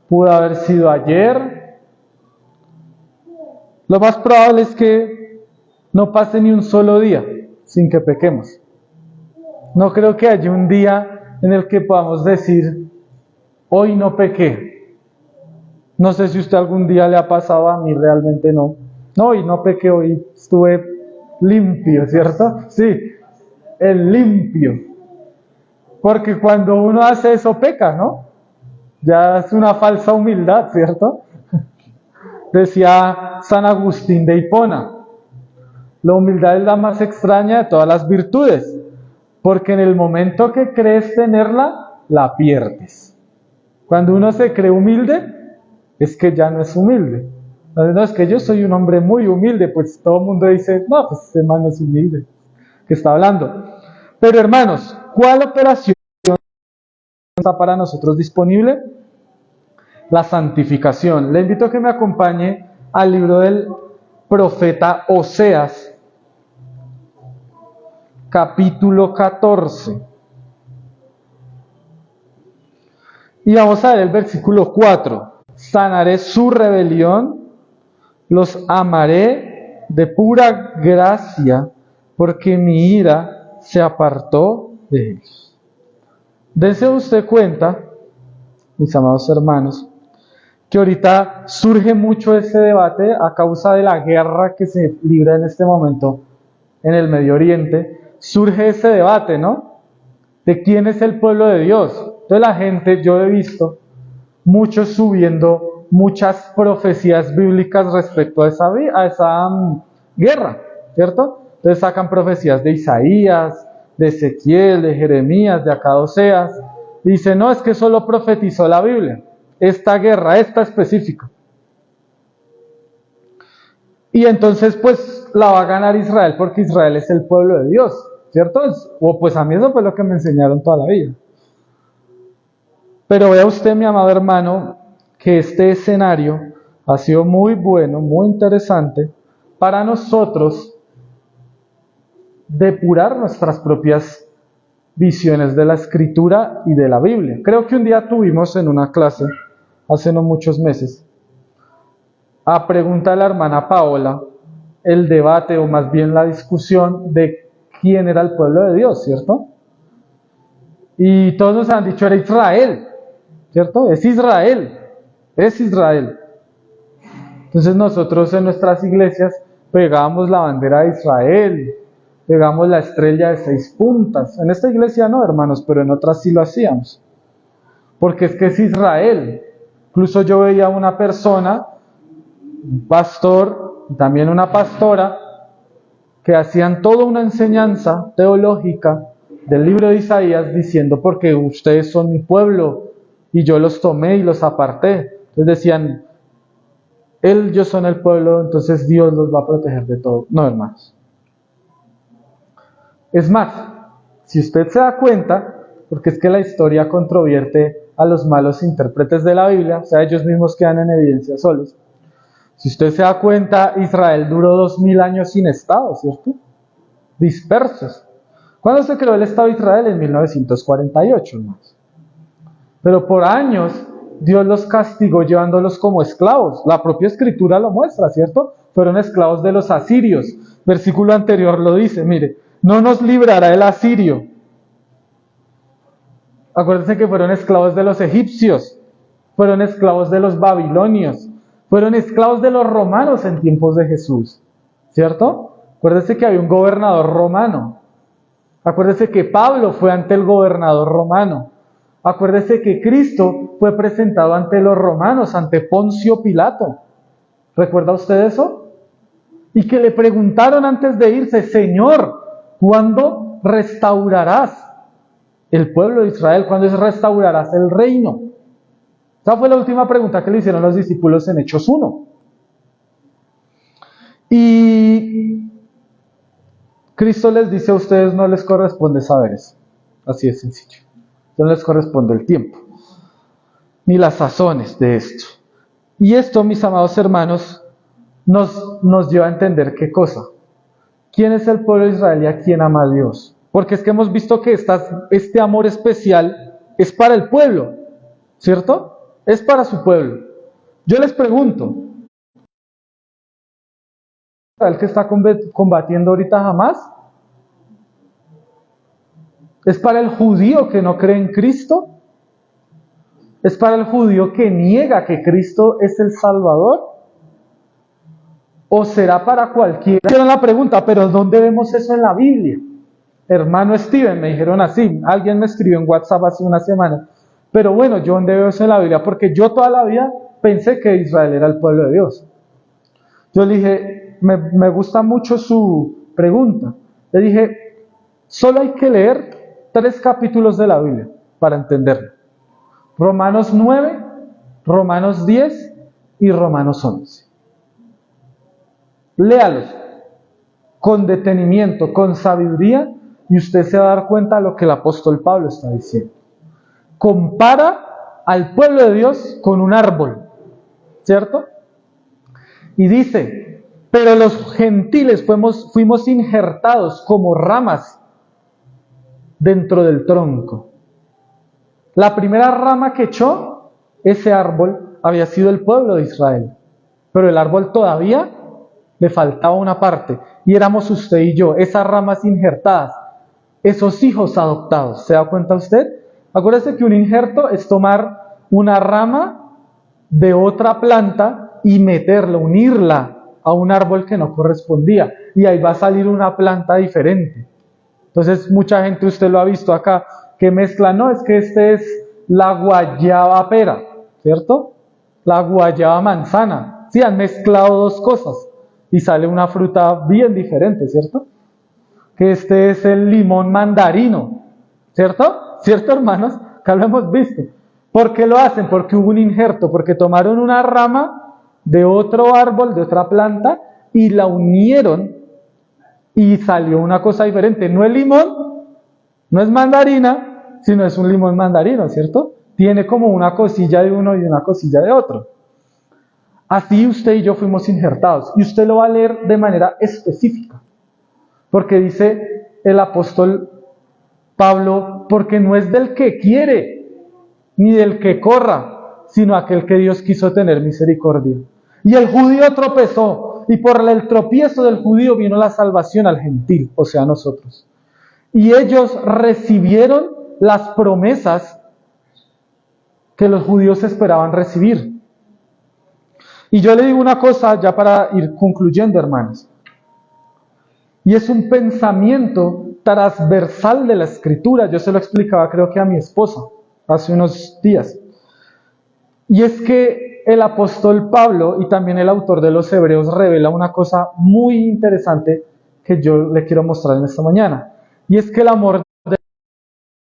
pudo haber sido ayer. Lo más probable es que no pase ni un solo día sin que pequemos. No creo que haya un día en el que podamos decir, hoy no pequé. No sé si usted algún día le ha pasado, a mí realmente no. No, hoy no pequé, hoy estuve limpio, ¿cierto? Sí, el limpio. Porque cuando uno hace eso peca, ¿no? Ya es una falsa humildad, ¿cierto? Decía San Agustín de Hipona, la humildad es la más extraña de todas las virtudes, porque en el momento que crees tenerla, la pierdes. Cuando uno se cree humilde, es que ya no es humilde. No, es que yo soy un hombre muy humilde, pues todo el mundo dice, no, pues este man es humilde, que está hablando. Pero hermanos, ¿cuál operación está para nosotros disponible? La santificación. Le invito a que me acompañe al libro del profeta Oseas, capítulo 14. Y vamos a ver el versículo 4. Sanaré su rebelión, los amaré de pura gracia, porque mi ira se apartó de ellos. Dense usted cuenta, mis amados hermanos, que ahorita surge mucho ese debate a causa de la guerra que se libra en este momento en el Medio Oriente. Surge ese debate, ¿no? De quién es el pueblo de Dios. Entonces la gente, yo he visto muchos subiendo muchas profecías bíblicas respecto a esa guerra, ¿cierto? Entonces sacan profecías de Isaías, de Ezequiel, de Jeremías, de acá Oseas, y dicen, no, es que solo profetizó la Biblia, esta guerra, esta específica. Y entonces pues la va a ganar Israel porque Israel es el pueblo de Dios, ¿cierto? O pues a mí eso fue lo que me enseñaron toda la vida. Pero vea usted, mi amado hermano, que este escenario ha sido muy bueno, muy interesante para nosotros depurar nuestras propias visiones de la Escritura y de la Biblia. Creo que un día tuvimos en una clase, hace no muchos meses, a pregunta de la hermana Paola, el debate o más bien la discusión de quién era el pueblo de Dios, ¿cierto? Y todos nos han dicho era Israel, ¿cierto? Es Israel, es Israel. Entonces nosotros en nuestras iglesias pegamos la bandera de Israel, pegamos la estrella de 6 puntas. En esta iglesia no, hermanos, pero en otras sí lo hacíamos. Porque es que es Israel. Incluso yo veía a una persona, un pastor, y también una pastora, que hacían toda una enseñanza teológica del libro de Isaías diciendo, porque ustedes son mi pueblo, y yo los tomé y los aparté. Entonces decían, ellos son el pueblo, entonces Dios los va a proteger de todo. No, hermanos. Es más, si usted se da cuenta, porque es que la historia controvierte a los malos intérpretes de la Biblia, o sea, ellos mismos quedan en evidencia solos. Si usted se da cuenta, Israel duró 2000 años sin Estado, ¿cierto? Dispersos. ¿Cuándo se creó el Estado de Israel? En 1948, hermanos. Pero por años Dios los castigó llevándolos como esclavos. La propia Escritura lo muestra, ¿cierto? Fueron esclavos de los asirios. Versículo anterior lo dice, mire, no nos librará el asirio. Acuérdense que fueron esclavos de los egipcios, fueron esclavos de los babilonios, fueron esclavos de los romanos en tiempos de Jesús, ¿cierto? Acuérdense que había un gobernador romano. Acuérdese que Pablo fue ante el gobernador romano. Acuérdese que Cristo fue presentado ante los romanos, ante Poncio Pilato. ¿Recuerda usted eso? Y que le preguntaron antes de irse: Señor, ¿cuándo restaurarás el pueblo de Israel? ¿Cuándo restaurarás el reino? Esa fue la última pregunta que le hicieron los discípulos en Hechos 1. Y Cristo les dice: a ustedes no les corresponde saber eso. Así de sencillo. No les corresponde el tiempo, ni las sazones de esto. Y esto, mis amados hermanos, nos lleva a entender qué cosa. ¿Quién es el pueblo de Israel y a quién ama a Dios? Porque es que hemos visto que este amor especial es para el pueblo, ¿cierto? Es para su pueblo. Yo les pregunto, ¿el que está combatiendo ahorita Hamás? ¿Es para el judío que no cree en Cristo? ¿Es para el judío que niega que Cristo es el Salvador? ¿O será para cualquiera? Hicieron la pregunta: ¿pero dónde vemos eso en la Biblia? Hermano Steven, me dijeron así. Alguien me escribió en WhatsApp hace una semana. Pero bueno, ¿yo dónde veo eso en la Biblia? Porque yo toda la vida pensé que Israel era el pueblo de Dios. Yo le dije, me gusta mucho su pregunta. Le dije, solo hay que leer 3 capítulos de la Biblia para entenderlo. Romanos 9, Romanos 10 y Romanos 11. Léalos con detenimiento, con sabiduría, y usted se va a dar cuenta de lo que el apóstol Pablo está diciendo. Compara al pueblo de Dios con un árbol, ¿cierto? Y dice: pero los gentiles fuimos injertados como ramas dentro del tronco. La primera rama que echó ese árbol había sido el pueblo de Israel, pero el árbol todavía le faltaba una parte, y éramos usted y yo, esas ramas injertadas, esos hijos adoptados. ¿Se da cuenta usted? Acuérdese que un injerto es tomar una rama de otra planta y meterla, unirla a un árbol que no correspondía, y ahí va a salir una planta diferente. Entonces mucha gente, usted lo ha visto acá, que mezcla: no, es que este es la guayaba pera, ¿cierto? La guayaba manzana. Sí, han mezclado 2 cosas y sale una fruta bien diferente, ¿cierto? Que este es el limón mandarino, ¿cierto? ¿Cierto, hermanos? Acá lo hemos visto. ¿Por qué lo hacen? Porque hubo un injerto, porque tomaron una rama de otro árbol, de otra planta, y la unieron y salió una cosa diferente. No es limón, no es mandarina, sino es un limón mandarino, ¿cierto? Tiene como una cosilla de uno y una cosilla de otro. Así usted y yo fuimos injertados. Y usted lo va a leer de manera específica. Porque dice el apóstol Pablo: porque no es del que quiere, ni del que corra, sino aquel que Dios quiso tener misericordia. Y el judío tropezó, y por el tropiezo del judío vino la salvación al gentil, o sea, a nosotros. Y ellos recibieron las promesas que los judíos esperaban recibir. Y yo le digo una cosa ya para ir concluyendo, hermanos. Y es un pensamiento transversal de la Escritura. Yo se lo explicaba, creo que a mi esposa, hace unos días. Y es que el apóstol Pablo y también el autor de los Hebreos revela una cosa muy interesante que yo le quiero mostrar en esta mañana. Y es que el amor de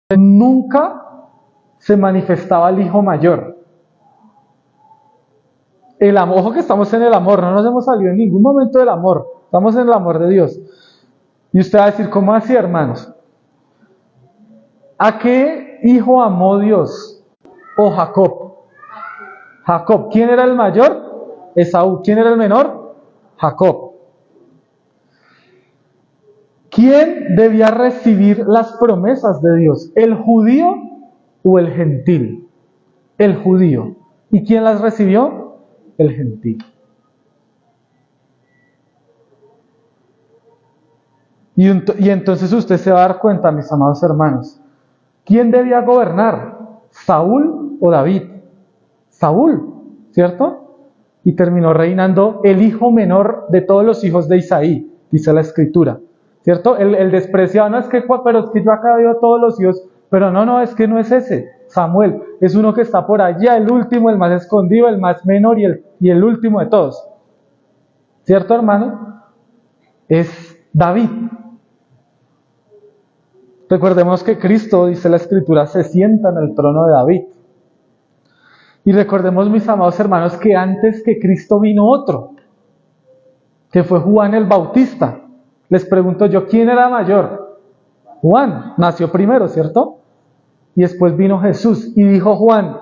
Dios nunca se manifestaba al hijo mayor. El amor, ojo que estamos en el amor, no nos hemos salido en ningún momento del amor, estamos en el amor de Dios. Y usted va a decir: ¿cómo así, hermanos? ¿A qué hijo amó Dios? ¿O Jacob? Jacob. ¿Quién era el mayor? Esaú. ¿Quién era el menor? Jacob. ¿Quién debía recibir las promesas de Dios? ¿El judío o el gentil? El judío. ¿Y quién las recibió? El gentil. Y entonces usted se va a dar cuenta, mis amados hermanos, ¿Quién debía gobernar? ¿Saúl o David? Saúl, ¿cierto? Y terminó reinando el hijo menor de todos los hijos de Isaí, dice la escritura, ¿cierto? El despreciado, no es que, pero es que yo acá veo todos los hijos, pero no, es que no es ese, Samuel, es uno que está por allá, el último, el más escondido, el más menor y el último de todos, ¿cierto, hermano? Es David. Recordemos que Cristo, dice la escritura, se sienta en el trono de David. Y recordemos, mis amados hermanos, que antes que Cristo vino otro, que fue Juan el Bautista. Les pregunto yo, ¿quién era mayor? Juan, nació primero, ¿cierto? Y después vino Jesús y dijo Juan,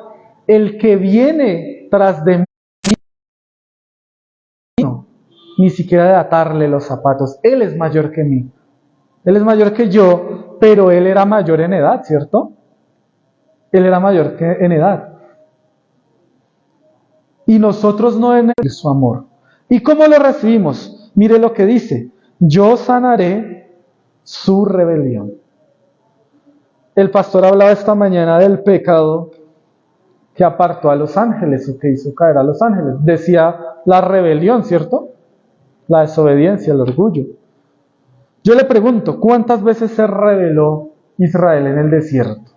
el que viene tras de mí, no, ni siquiera de atarle los zapatos, él es mayor que mí. Él es mayor que yo, pero él era mayor en edad, ¿cierto? Él era mayor que en edad. Y nosotros no en su amor. ¿Y cómo lo recibimos? Mire lo que dice. Yo sanaré su rebelión. El pastor hablaba esta mañana del pecado que apartó a los ángeles o que hizo caer a los ángeles. Decía la rebelión, ¿cierto? La desobediencia, el orgullo. Yo le pregunto, ¿cuántas veces se rebeló Israel en el desierto?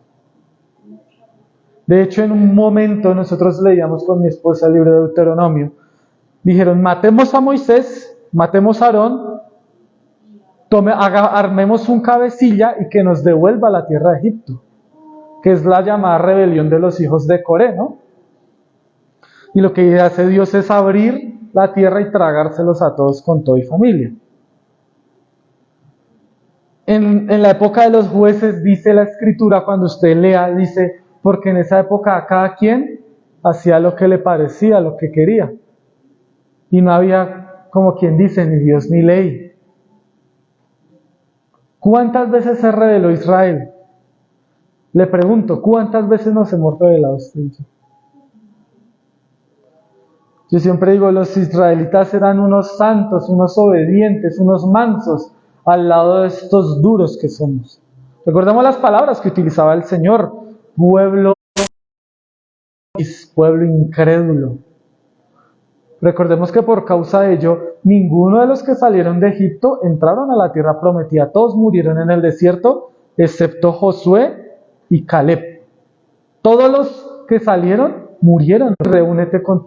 De hecho, en un momento nosotros leíamos con mi esposa el libro de Deuteronomio. Dijeron, matemos a Moisés, matemos a Aarón, armemos un cabecilla y que nos devuelva a la tierra de Egipto, que es la llamada rebelión de los hijos de Coré, ¿no? Y lo que hace Dios es abrir la tierra y tragárselos a todos con todo y familia. En la época de los jueces, dice la escritura, cuando usted lea, dice, porque en esa época cada quien hacía lo que le parecía, lo que quería. Y no había, como quien dice, ni Dios ni ley. ¿Cuántas veces se rebeló Israel? Le pregunto, ¿cuántas veces nos hemos rebelado usted y yo? Yo siempre digo, los israelitas eran unos santos, unos obedientes, unos mansos, al lado de estos duros que somos. Recordemos las palabras que utilizaba el Señor. Pueblo incrédulo. Recordemos que por causa de ello, ninguno de los que salieron de Egipto entraron a la tierra prometida. Todos murieron en el desierto, excepto Josué y Caleb. Todos los que salieron murieron. Reúnete con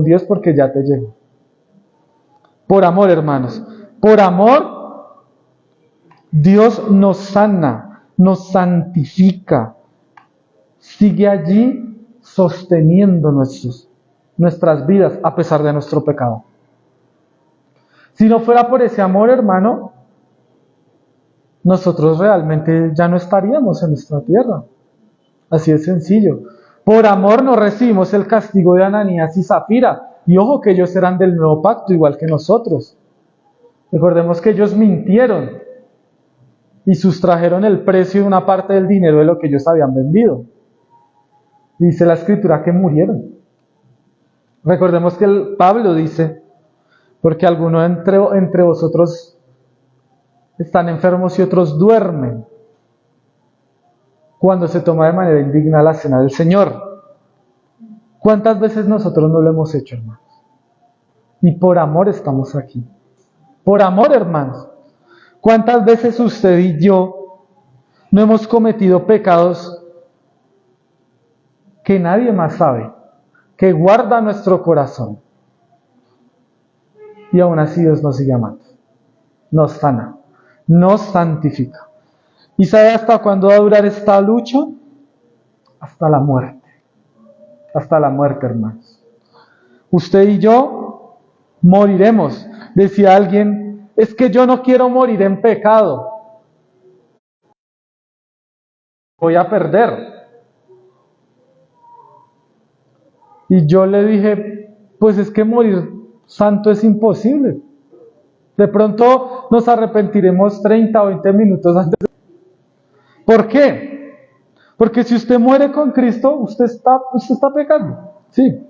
Dios porque ya te llegó. Por amor, hermanos. Por amor, Dios nos sana, nos santifica. Sigue allí sosteniendo nuestras vidas a pesar de nuestro pecado. Si no fuera por ese amor, hermano, nosotros realmente ya no estaríamos en nuestra tierra. Así de sencillo. Por amor no recibimos el castigo de Ananías y Zafira. Y ojo que ellos eran del nuevo pacto, igual que nosotros. Recordemos que ellos mintieron y sustrajeron el precio de una parte del dinero de lo que ellos habían vendido. Dice la escritura que murieron. Recordemos que Pablo dice, porque algunos entre vosotros están enfermos y otros duermen cuando se toma de manera indigna la cena del Señor. ¿Cuántas veces nosotros no lo hemos hecho, hermanos? Y por amor estamos aquí. Por amor, hermanos. ¿Cuántas veces usted y yo no hemos cometido pecados que nadie más sabe, que guarda nuestro corazón? Y aún así Dios nos sigue amando, nos sana, nos santifica. ¿Y sabe hasta cuándo va a durar esta lucha? Hasta la muerte. Hasta la muerte, hermanos. Usted y yo moriremos. Decía alguien, es que yo no quiero morir en pecado. Voy a perder. Y yo le dije, pues es que morir santo es imposible. De pronto nos arrepentiremos 30 o 20 minutos antes. ¿Por qué? Porque si usted muere con Cristo, usted está pecando. Sí.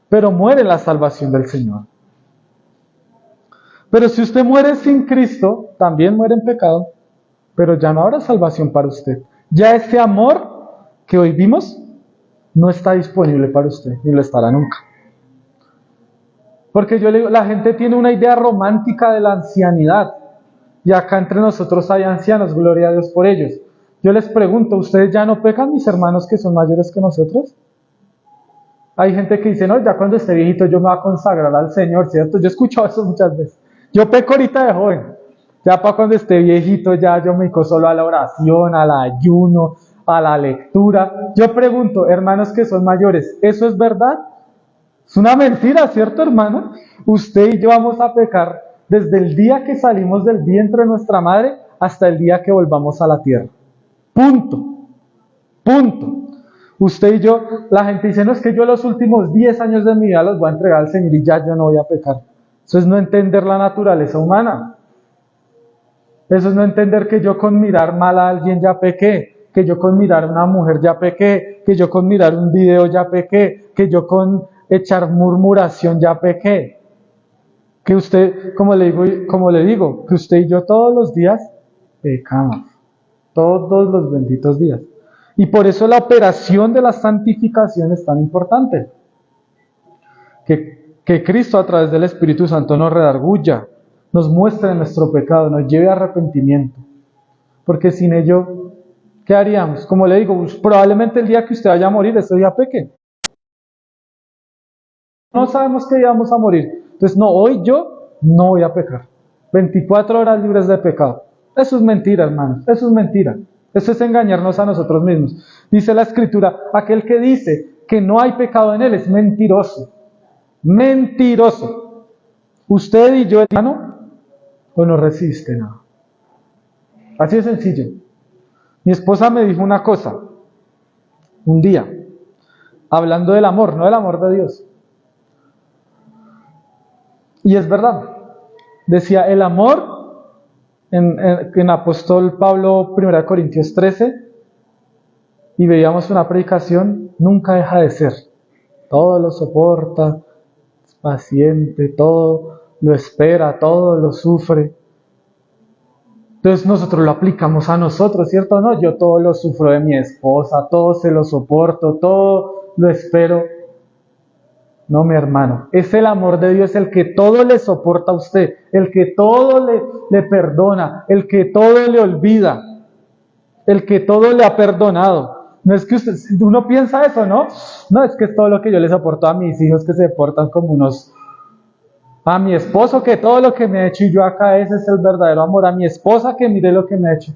Pero muere la salvación del Señor. Pero si usted muere sin Cristo, también muere en pecado, pero ya no habrá salvación para usted. Ya ese amor que hoy vimos no está disponible para usted, ni lo estará nunca. Porque yo le digo, la gente tiene una idea romántica de la ancianidad, y acá entre nosotros hay ancianos, gloria a Dios por ellos. Yo les pregunto, ¿ustedes ya no pecan, mis hermanos que son mayores que nosotros? Hay gente que dice, no, ya cuando esté viejito yo me voy a consagrar al Señor, ¿cierto? Yo he escuchado eso muchas veces. Yo peco ahorita de joven. Ya para cuando esté viejito, ya yo me dedico solo a la oración, al ayuno, a la lectura. Yo pregunto, hermanos que son mayores, ¿eso es verdad? Es una mentira, ¿cierto, hermano? Usted y yo vamos a pecar desde el día que salimos del vientre de nuestra madre hasta el día que volvamos a la tierra. Punto. Punto. Usted y yo, la gente dice, no, es que yo los últimos 10 años de mi vida los voy a entregar al Señor y ya yo no voy a pecar. Eso es no entender la naturaleza humana. Eso es no entender que yo con mirar mal a alguien ya pequé, que yo con mirar a una mujer ya pequé, que yo con mirar un video ya pequé, que yo con echar murmuración ya pequé. Que usted, como le digo, que usted y yo todos los días pecamos. Todos los benditos días. Y por eso la operación de la santificación es tan importante. Que Cristo a través del Espíritu Santo nos redarguya, nos muestre nuestro pecado, nos lleve a arrepentimiento. Porque sin ello, ¿qué haríamos? Como le digo, probablemente el día que usted vaya a morir, ese día peque. No sabemos qué día vamos a morir. Entonces, no, hoy yo no voy a pecar. 24 horas libres de pecado. Eso es mentira, hermanos. Eso es mentira. Eso es engañarnos a nosotros mismos. Dice la Escritura, aquel que dice que no hay pecado en él es mentiroso. Mentiroso. Usted y yo, hermano, o no resiste nada. Así de sencillo. Mi esposa me dijo una cosa, un día, hablando del amor, no del amor de Dios. Y es verdad. Decía, el amor, en Apóstol Pablo, 1 Corintios 13, y veíamos una predicación, nunca deja de ser. Todo lo soporta, es paciente, todo lo espera, todo lo sufre. Entonces nosotros lo aplicamos a nosotros, ¿cierto? No, yo todo lo sufro de mi esposa, todo se lo soporto, todo lo espero. No, mi hermano, es el amor de Dios el que todo le soporta a usted, el que todo le perdona, el que todo le olvida, el que todo le ha perdonado. No es que uno piensa eso, ¿no? No, es que es todo lo que yo le soporto a mis hijos que se portan como unos... A mi esposo que todo lo que me ha hecho y yo acá, ese es el verdadero amor. A mi esposa que mire lo que me ha hecho.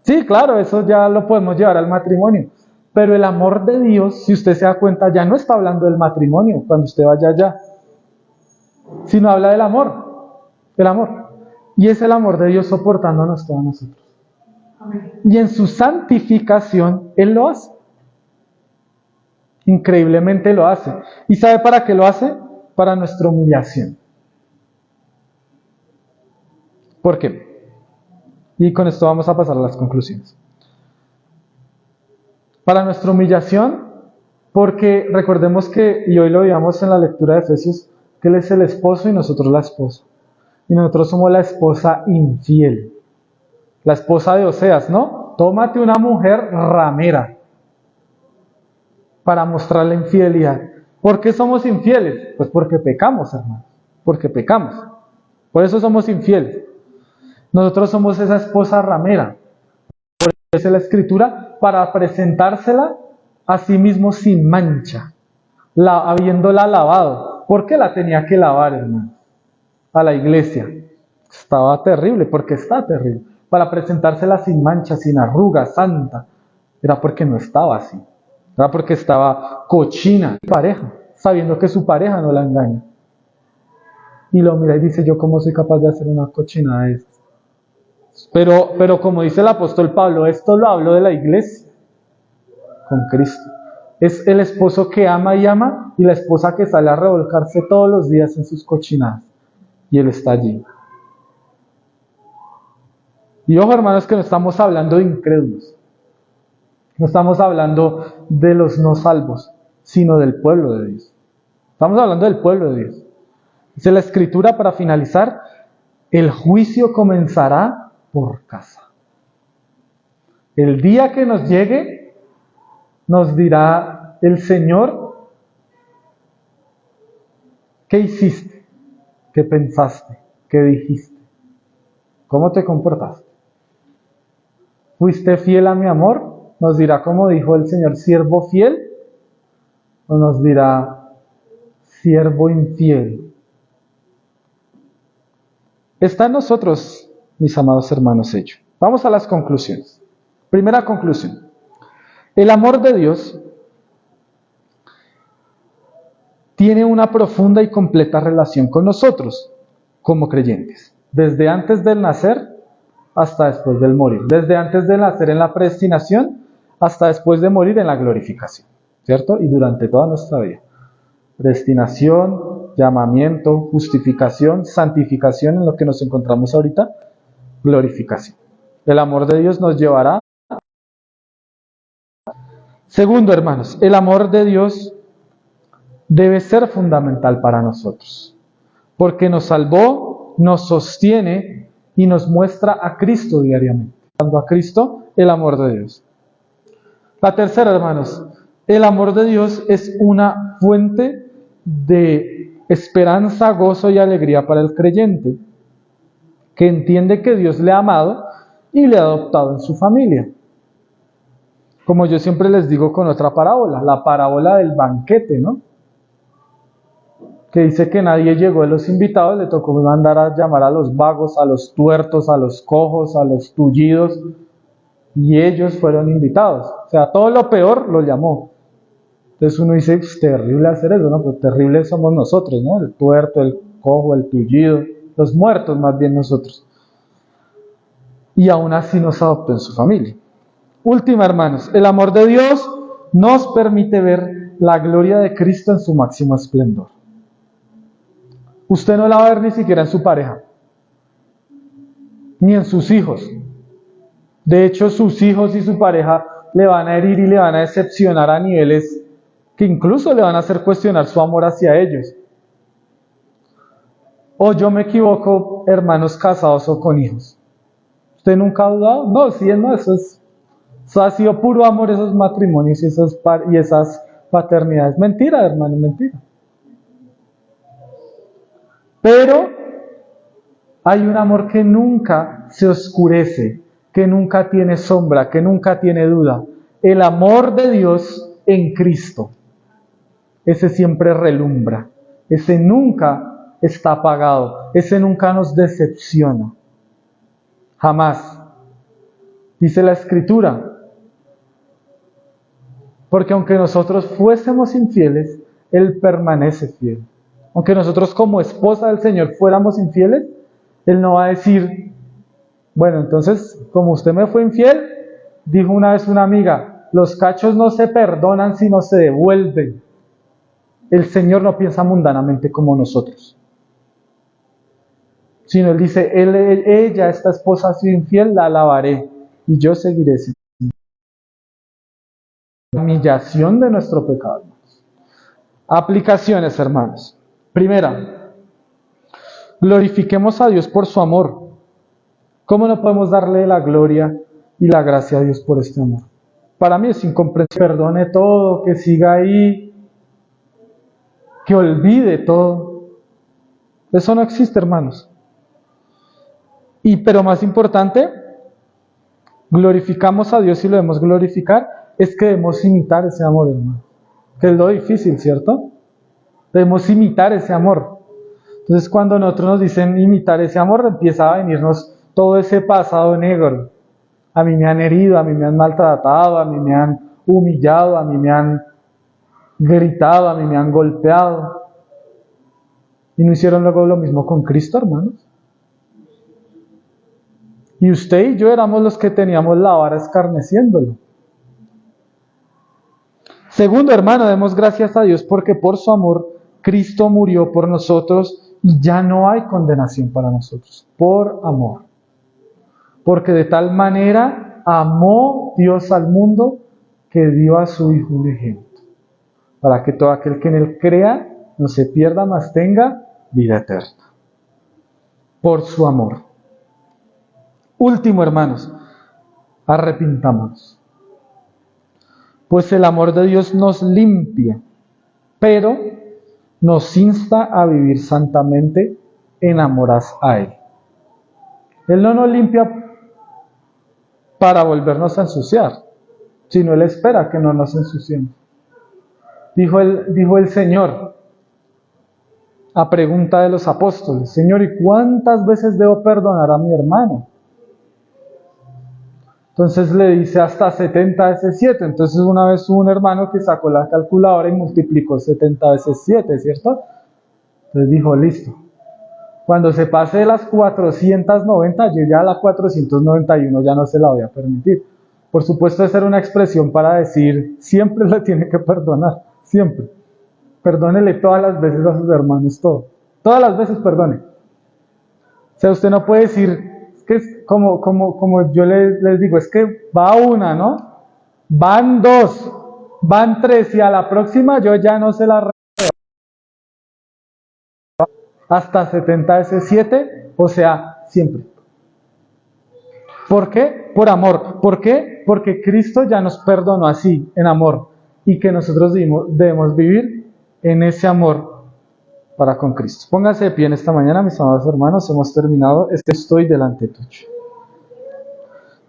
Sí, claro, eso ya lo podemos llevar al matrimonio. Pero el amor de Dios, si usted se da cuenta, ya no está hablando del matrimonio cuando usted vaya allá, sino habla del amor. El amor. Y es el amor de Dios soportándonos todos nosotros. Amén. Y en su santificación, Él lo hace. Increíblemente lo hace. ¿Y sabe para qué lo hace? Para nuestra humillación. ¿Por qué? Y con esto vamos a pasar a las conclusiones. Para nuestra humillación, porque recordemos que, y hoy lo veíamos en la lectura de Efesios, que Él es el esposo y nosotros la esposa. Y nosotros somos la esposa infiel. La esposa de Oseas, ¿no? Tómate una mujer ramera para mostrar la infidelidad. ¿Por qué somos infieles? Pues porque pecamos, hermanos. Porque pecamos. Por eso somos infieles. Nosotros somos esa esposa ramera. Por eso dice la Escritura, para presentársela a sí mismo sin mancha, habiéndola lavado. ¿Por qué la tenía que lavar, hermano? A la iglesia. Estaba terrible, porque está terrible. Para presentársela sin mancha, sin arruga, santa. Era porque no estaba así. Era porque estaba cochina, pareja, sabiendo que su pareja no la engaña. Y lo mira y dice, ¿yo cómo soy capaz de hacer una cochinada de estas? Pero como dice el apóstol Pablo, esto lo hablo de la iglesia con Cristo. Es el esposo que ama y ama, y la esposa que sale a revolcarse todos los días en sus cochinadas. Y él está allí. Y ojo, hermanos, que no estamos hablando de incrédulos. No estamos hablando de los no salvos, sino del pueblo de Dios. Estamos hablando del pueblo de Dios. Dice la Escritura, para finalizar, el juicio comenzará por casa. El día que nos llegue, nos dirá el Señor, ¿qué hiciste? ¿Qué pensaste? ¿Qué dijiste? ¿Cómo te comportaste? ¿Fuiste fiel a mi amor? Nos dirá, como dijo el Señor, siervo fiel, o nos dirá, siervo infiel. Está en nosotros, mis amados hermanos, ello. Vamos a las conclusiones. Primera conclusión. El amor de Dios tiene una profunda y completa relación con nosotros, como creyentes. Desde antes del nacer hasta después del morir. Desde antes de nacer en la predestinación hasta después de morir en la glorificación. ¿Cierto? Y durante toda nuestra vida. Predestinación, llamamiento, justificación, santificación, en lo que nos encontramos ahorita, glorificación. El amor de Dios nos llevará. Segundo, hermanos, el amor de Dios debe ser fundamental para nosotros, porque nos salvó, nos sostiene y nos muestra a Cristo diariamente. Dando a Cristo el amor de Dios. La tercera, hermanos, el amor de Dios es una fuente de esperanza, gozo y alegría para el creyente, que entiende que Dios le ha amado y le ha adoptado en su familia. Como yo siempre les digo con otra parábola, la parábola del banquete, ¿no? Que dice que nadie llegó de los invitados, le tocó mandar a llamar a los vagos, a los tuertos, a los cojos, a los tullidos, y ellos fueron invitados. O sea, todo lo peor lo llamó. Entonces uno dice, es terrible hacer eso, ¿no? Pero terribles somos nosotros, ¿no? El tuerto, el cojo, el tullido, los muertos más bien nosotros. Y aún así nos adoptó en su familia. Última, hermanos, el amor de Dios nos permite ver la gloria de Cristo en su máximo esplendor. Usted no la va a ver ni siquiera en su pareja, ni en sus hijos. De hecho, sus hijos y su pareja le van a herir y le van a decepcionar a niveles que incluso le van a hacer cuestionar su amor hacia ellos. O yo me equivoco, hermanos casados o con hijos. ¿Usted nunca ha dudado? No, sí, no, eso ha sido puro amor, esos matrimonios y esas paternidades. Mentira, hermano, mentira. Pero hay un amor que nunca se oscurece, que nunca tiene sombra, que nunca tiene duda. El amor de Dios en Cristo. Ese siempre relumbra. Ese nunca está apagado. Ese nunca nos decepciona. Jamás. Dice la Escritura. Porque aunque nosotros fuésemos infieles, Él permanece fiel. Aunque nosotros como esposa del Señor fuéramos infieles, Él no va a decir, bueno, entonces, como usted me fue infiel, dijo una vez una amiga, los cachos no se perdonan sino se devuelven. El Señor no piensa mundanamente como nosotros. Sino Él dice, ella, esta esposa ha sido infiel, la alabaré y yo seguiré siendo. La humillación de nuestro pecado. Aplicaciones, hermanos. Primera, glorifiquemos a Dios por su amor. ¿Cómo no podemos darle la gloria y la gracia a Dios por este amor? Para mí es incomprensible. Perdone todo, que siga ahí, que olvide todo. Eso no existe, hermanos. Pero más importante, glorificamos a Dios y lo debemos glorificar, es que debemos imitar ese amor, hermano. Que es lo difícil, ¿cierto? Debemos imitar ese amor. Entonces cuando nosotros nos dicen imitar ese amor, empieza a venirnos todo ese pasado negro. A mí me han herido, a mí me han maltratado, a mí me han humillado, a mí me han gritado, a mí me han golpeado. ¿Y no hicieron luego lo mismo con Cristo, hermanos? Y usted y yo éramos los que teníamos la vara escarneciéndolo. Segundo, hermano, demos gracias a Dios porque por su amor Cristo murió por nosotros y ya no hay condenación para nosotros. Por amor. Porque de tal manera amó Dios al mundo que dio a su Hijo un ejemplo. Para que todo aquel que en Él crea no se pierda, mas tenga vida eterna. Por su amor. Último, hermanos. arrepintámonos. Pues el amor de Dios nos limpia, pero nos insta a vivir santamente en amor a Él. Él no nos limpia para volvernos a ensuciar, sino Él espera que no nos ensuciemos. Dijo el Señor, a pregunta de los apóstoles: Señor, ¿y cuántas veces debo perdonar a mi hermano? Entonces le dice hasta 70 veces 7. Entonces una vez hubo un hermano que sacó la calculadora y multiplicó 70 veces 7, ¿cierto? Entonces dijo, listo. Cuando se pase de las 490, yo ya a la 491 ya no se la voy a permitir. Por supuesto, esa era una expresión para decir, siempre le tiene que perdonar, siempre. Perdónele todas las veces a sus hermanos, todo. Todas las veces perdone. O sea, usted no puede decir, es que es como yo les digo, es que va una, ¿no? Van dos, van tres, y a la próxima yo ya no se la hasta 70 veces 7, o sea, siempre. ¿Por qué? Por amor. ¿Por qué? Porque Cristo ya nos perdonó así, en amor, y que nosotros debemos vivir en ese amor para con Cristo. Pónganse de pie en esta mañana, mis amados hermanos, hemos terminado. Estoy delante tuyo.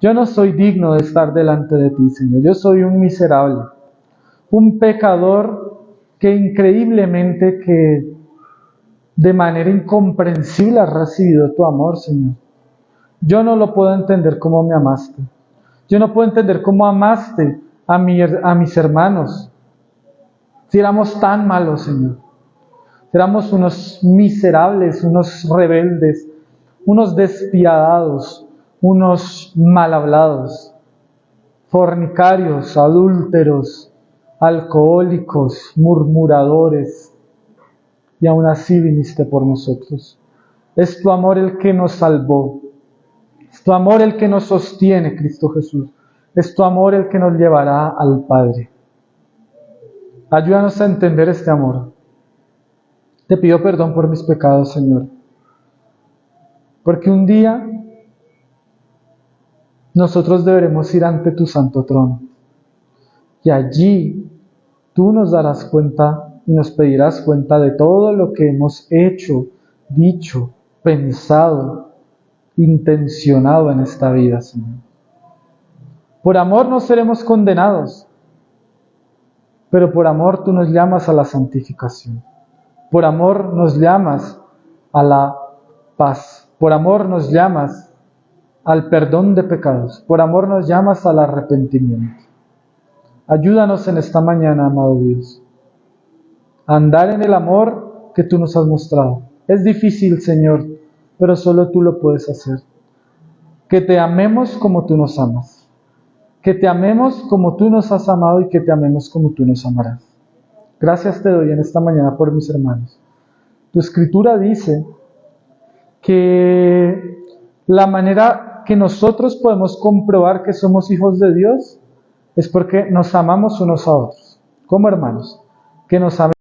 Yo no soy digno de estar delante de ti, Señor. Yo soy un miserable, un pecador que increíblemente, que de manera incomprensible has recibido tu amor, Señor. Yo no lo puedo entender como me amaste. Yo no puedo entender cómo amaste a mis hermanos. Si éramos tan malos, Señor. Éramos unos miserables, unos rebeldes, unos despiadados, unos mal hablados, fornicarios, adúlteros, alcohólicos, murmuradores. Y aún así viniste por nosotros. Es tu amor el que nos salvó. Es tu amor el que nos sostiene, Cristo Jesús. Es tu amor el que nos llevará al Padre. Ayúdanos a entender este amor. Te pido perdón por mis pecados, Señor. Porque un día nosotros deberemos ir ante tu santo trono. Y allí tú nos darás cuenta y nos pedirás cuenta de todo lo que hemos hecho, dicho, pensado, intencionado en esta vida, Señor. Por amor no seremos condenados, pero por amor tú nos llamas a la santificación. Por amor nos llamas a la paz. Por amor nos llamas al perdón de pecados. Por amor nos llamas al arrepentimiento. Ayúdanos en esta mañana, amado Dios, a andar en el amor que tú nos has mostrado. Es difícil, Señor, pero solo tú lo puedes hacer. Que te amemos como tú nos amas. Que te amemos como tú nos has amado y que te amemos como tú nos amarás. Gracias te doy en esta mañana por mis hermanos. Tu escritura dice que la manera que nosotros podemos comprobar que somos hijos de Dios es porque nos amamos unos a otros, como hermanos, que nos amemos.